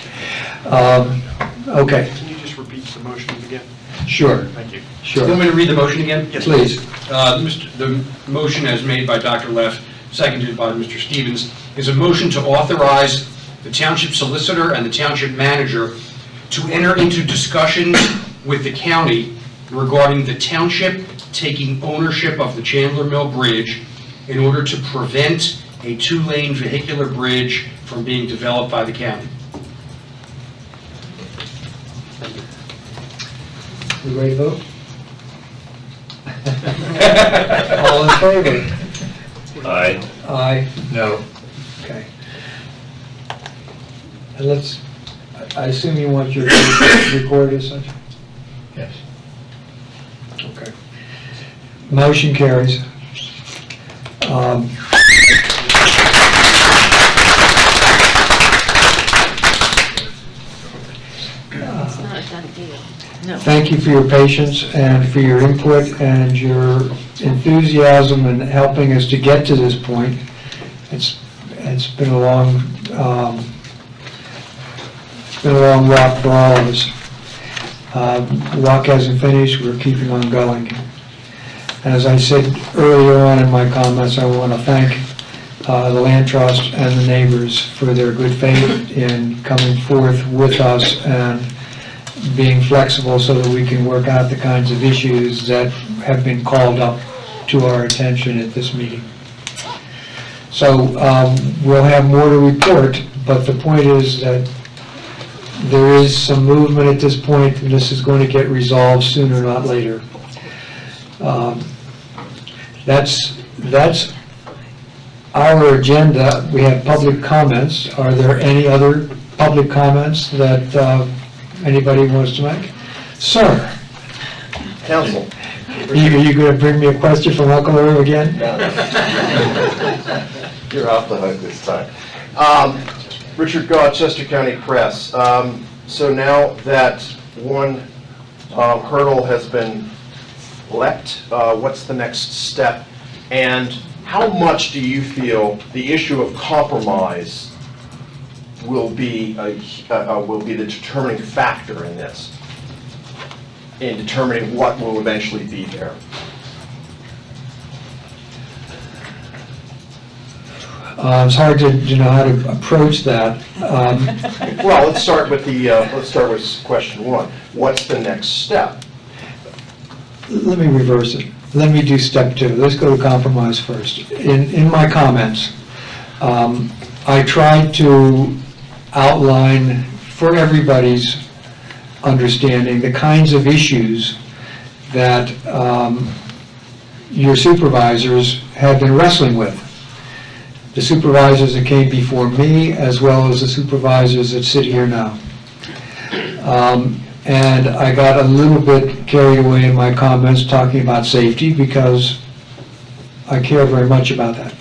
Okay, Can you just repeat the motions again? sure, Thank you. sure. You want me to read the motion again? Yes, Please. The motion as made by Dr. Leff, seconded by Mr. Stevens, is a motion to authorize the township solicitor and the township manager to enter into discussions with the county regarding the township taking ownership of the Chandler Mill Bridge in order to prevent a two-lane vehicular bridge from being developed by the county. We ready to vote? All in favor? Aye. Aye. No. Okay. And let's, I assume you want your recorded as such? Yes. Okay. Motion carries. It's not a done deal. Thank you for your patience and for your input and your enthusiasm in helping us to get to this point. It's been a long, walk for all of us. The walk hasn't finished, we're keeping on going. And as I said earlier on in my comments, I want to thank the Land Trust and the neighbors for their good faith in coming forth with us and being flexible so that we can work out the kinds of issues that have been called up to our attention at this meeting. So we'll have more to report, but the point is that there is some movement at this point, and this is going to get resolved sooner, not later. That's our agenda. We have public comments. Are there any other public comments that anybody wants to make? Sir? Council. Are you going to bring me a question from Uncle Irv again? You're off the hook this time. Richard Gaw, Chester County Press. So now that one hurdle has been leapt, what's the next step? And how much do you feel the issue of compromise will be the determining factor in this, in determining what will eventually be there? It's hard to know how to approach that. Well, let's start with question one. What's the next step? Let me reverse it. Let me do step two. Let's go to compromise first. In my comments, I tried to outline for everybody's understanding the kinds of issues that your supervisors have been wrestling with. The supervisors that came before me, as well as the supervisors that sit here now. And I got a little bit carried away in my comments talking about safety because I care very much about that.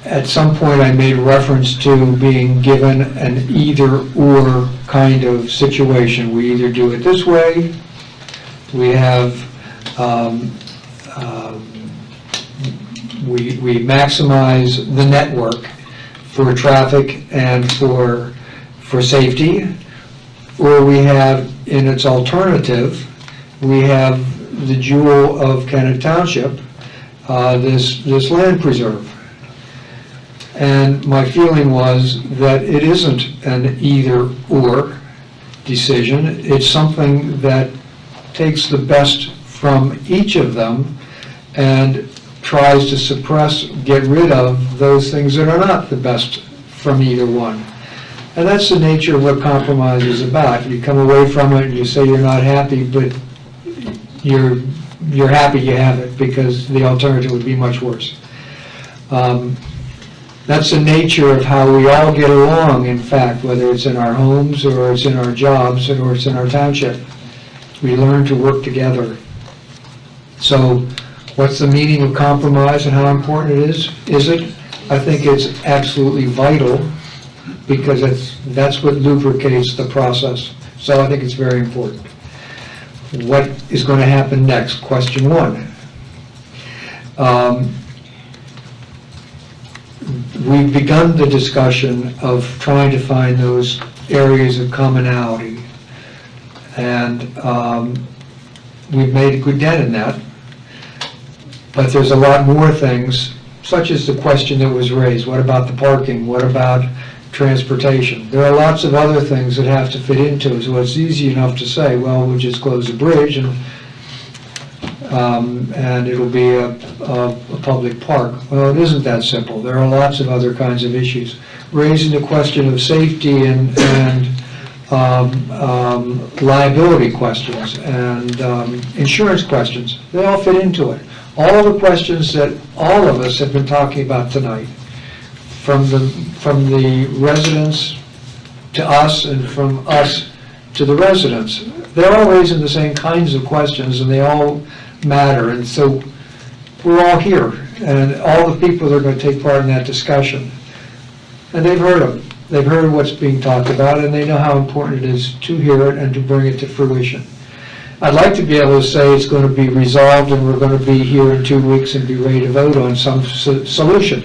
At some point I made reference to being given an either-or kind of situation. We either do it this way, we have we maximize the network for traffic and for safety, or we have, in its alternative, we have the jewel of Kennet Township, this land preserve. And my feeling was that it isn't an either-or decision. It's something that takes the best from each of them and tries to suppress, get rid of those things that are not the best from either one. And that's the nature of what compromise is about. You come away from it and you say you're not happy, but you're happy you have it, because the alternative would be much worse. That's the nature of how we all get along, in fact, whether it's in our homes, or it's in our jobs, or it's in our township. We learn to work together. So, what's the meaning of compromise and how important it is? Is it? I think it's absolutely vital, because that's what lubricates the process. So I think it's very important. What is going to happen next? Question one. We've begun the discussion of trying to find those areas of commonality, and we've made a good dent in that. But there's a lot more things, such as the question that was raised. What about the parking? What about transportation? There are lots of other things that have to fit into it. So it's easy enough to say, well, we'll just close the bridge and it'll be a public park. Well, it isn't that simple. There are lots of other kinds of issues. Raising the question of safety and liability questions and insurance questions, they all fit into it. All the questions that all of us have been talking about tonight, from the residents to us and from us to the residents, they're all raising the same kinds of questions, and they all matter. And so we're all here, and all the people that are going to take part in that discussion, and they've heard them. They've heard what's being talked about, and they know how important it is to hear it and to bring it to fruition. I'd like to be able to say it's going to be resolved and we're going to be here in 2 weeks and be ready to vote on some solution.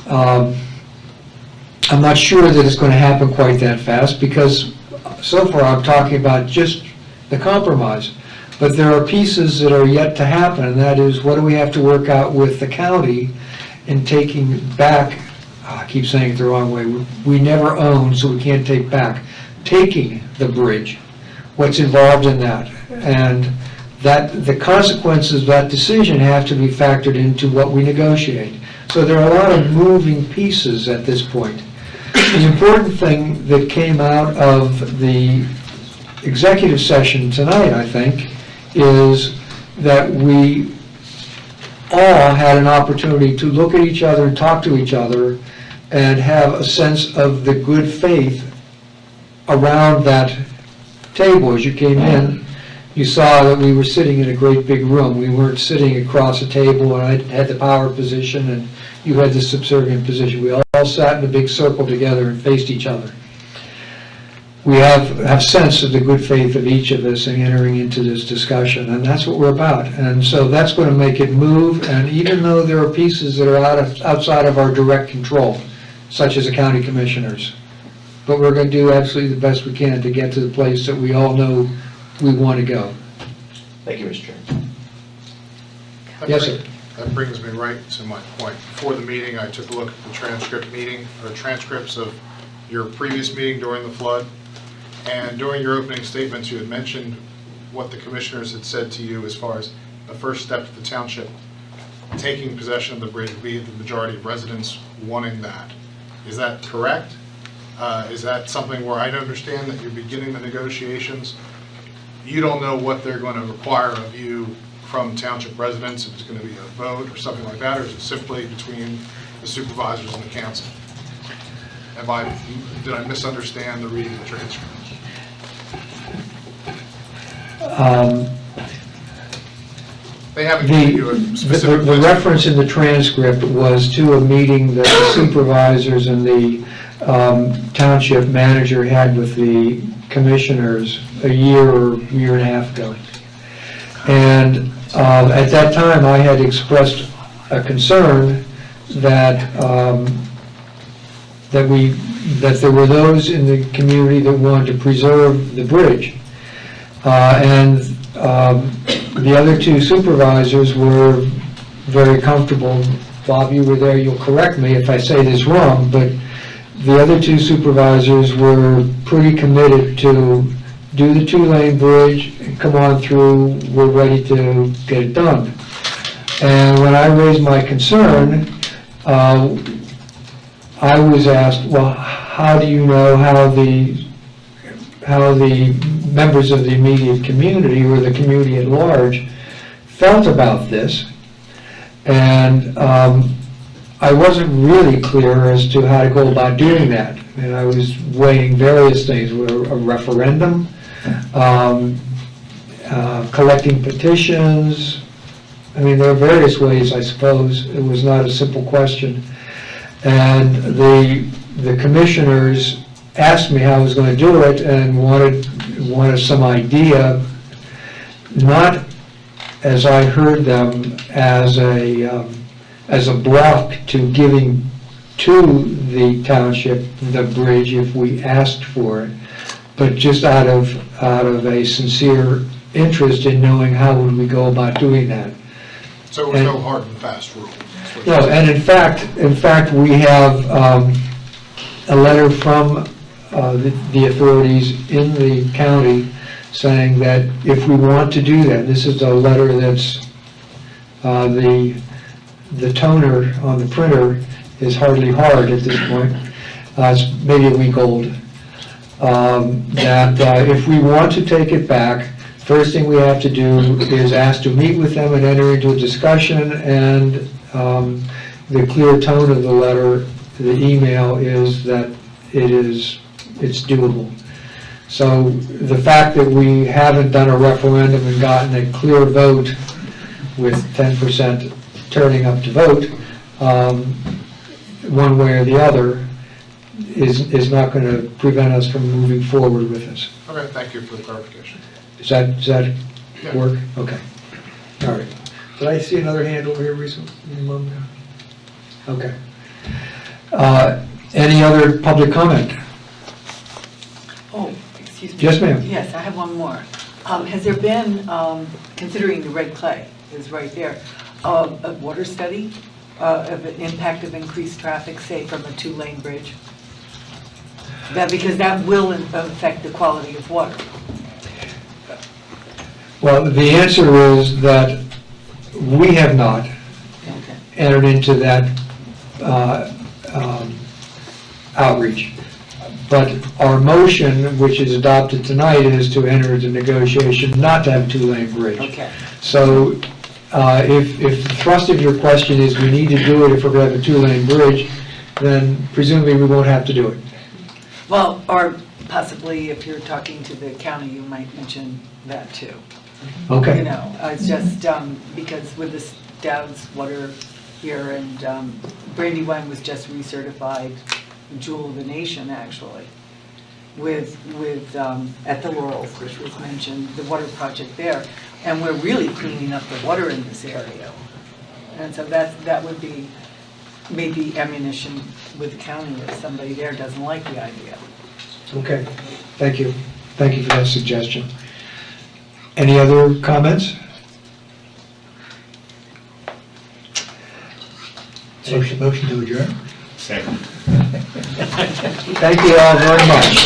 I'm not sure that it's going to happen quite that fast, because so far I'm talking about just the compromise. But there are pieces that are yet to happen, and that is, what do we have to work out with the county in taking back, I keep saying it the wrong way, we never own, so we can't take back, taking the bridge. What's involved in that, and that the consequences of that decision have to be factored into what we negotiate. So there are a lot of moving pieces at this point. The important thing that came out of the executive session tonight, I think, is that we all had an opportunity to look at each other and talk to each other and have a sense of the good faith around that table. As you came in, you saw that we were sitting in a great big room. We weren't sitting across a table, and I had the power position and you had the subservient position. We all sat in a big circle together and faced each other. We have sense of the good faith of each of us in entering into this discussion, and that's what we're about. And so that's going to make it move, and even though there are pieces that are outside of our direct control, such as the county commissioners, but we're going to do absolutely the best we can to get to the place that we all know we want to go. Thank you, Mr. Chairman. Yes, sir. That brings me right to my point. Before the meeting, I took a look at the transcripts of your previous meeting during the flood. And during your opening statements, you had mentioned what the commissioners had said to you as far as the first step to the township taking possession of the bridge would be the majority of residents wanting that. Is that correct? Is that something where I understand that you're beginning the negotiations? You don't know what they're going to require of you from township residents, if it's going to be a vote or something like that, or is it simply between the supervisors and the council? Did I misunderstand the reading of the transcript? They haven't given you a specific The reference in the transcript was to a meeting that the supervisors and the township manager had with the commissioners a year or year and a half ago. And at that time, I had expressed a concern that that there were those in the community that wanted to preserve the bridge. And the other two supervisors were very comfortable. Bob, you were there, you'll correct me if I say this wrong, but the other two supervisors were pretty committed to do the two-lane bridge and come on through, we're ready to get it done. And when I raised my concern, I was asked, well, how do you know how the members of the immediate community or the community at large felt about this. And I wasn't really clear as to how to go about doing that. And I was weighing various things, a referendum, collecting petitions. I mean, there are various ways, I suppose. It was not a simple question. And the commissioners asked me how I was going to do it and wanted some idea, not as I heard them as a block to giving to the township the bridge if we asked for it, but just out of a sincere interest in knowing how would we go about doing that. So there was no hard and fast rule? No, and in fact, we have a letter from the authorities in the county saying that if we want to do that, this is a letter that's, the toner on the printer is hardly hard at this point, it's maybe a week old, that if we want to take it back, first thing we have to do is ask to meet with them and enter into a discussion, and the clear tone of the letter, the email, is that it's doable. So the fact that we haven't done a referendum and gotten a clear vote with 10% turning up to vote, one way or the other, is not going to prevent us from moving forward with this. Okay, thank you for the clarification. Does that Yeah. work? Okay. All right. Did I see another hand over here recently? Okay. Any other public comment? Oh, excuse me. Yes, ma'am. Yes, I have one more. Has there been, considering the red clay is right there, a water study of an impact of increased traffic, say from a 2-lane bridge? Because that will affect the quality of water. Well, the answer is that we have not entered into that outreach. But our motion, which is adopted tonight, is to enter into negotiation not to have a 2-lane bridge. Okay. So if the thrust of your question is we need to do it if we're going to have a 2-lane bridge, then presumably we won't have to do it. Well, or possibly if you're talking to the county, you might mention that too. Okay. You know, it's just because with the Dowd's water here and Brandywine was just recertified Jewel of the Nation, actually, with at the Laurels, which was mentioned, the water project there. And we're really cleaning up the water in this area. And so that would be maybe ammunition with the county if somebody there doesn't like the idea. Okay. Thank you. Thank you for that suggestion. Any other comments? Motion to adjourn? Second. Thank you all very much.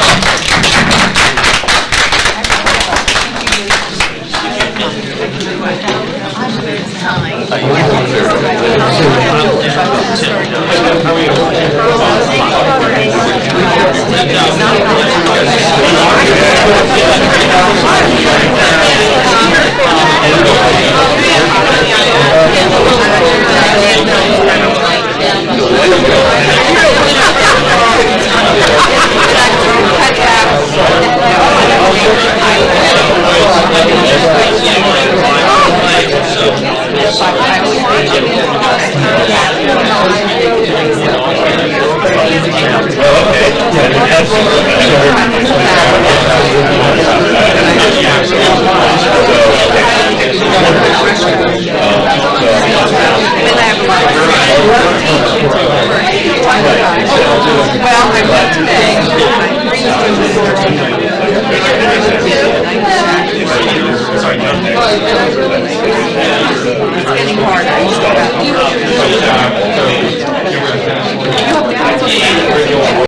It's getting harder.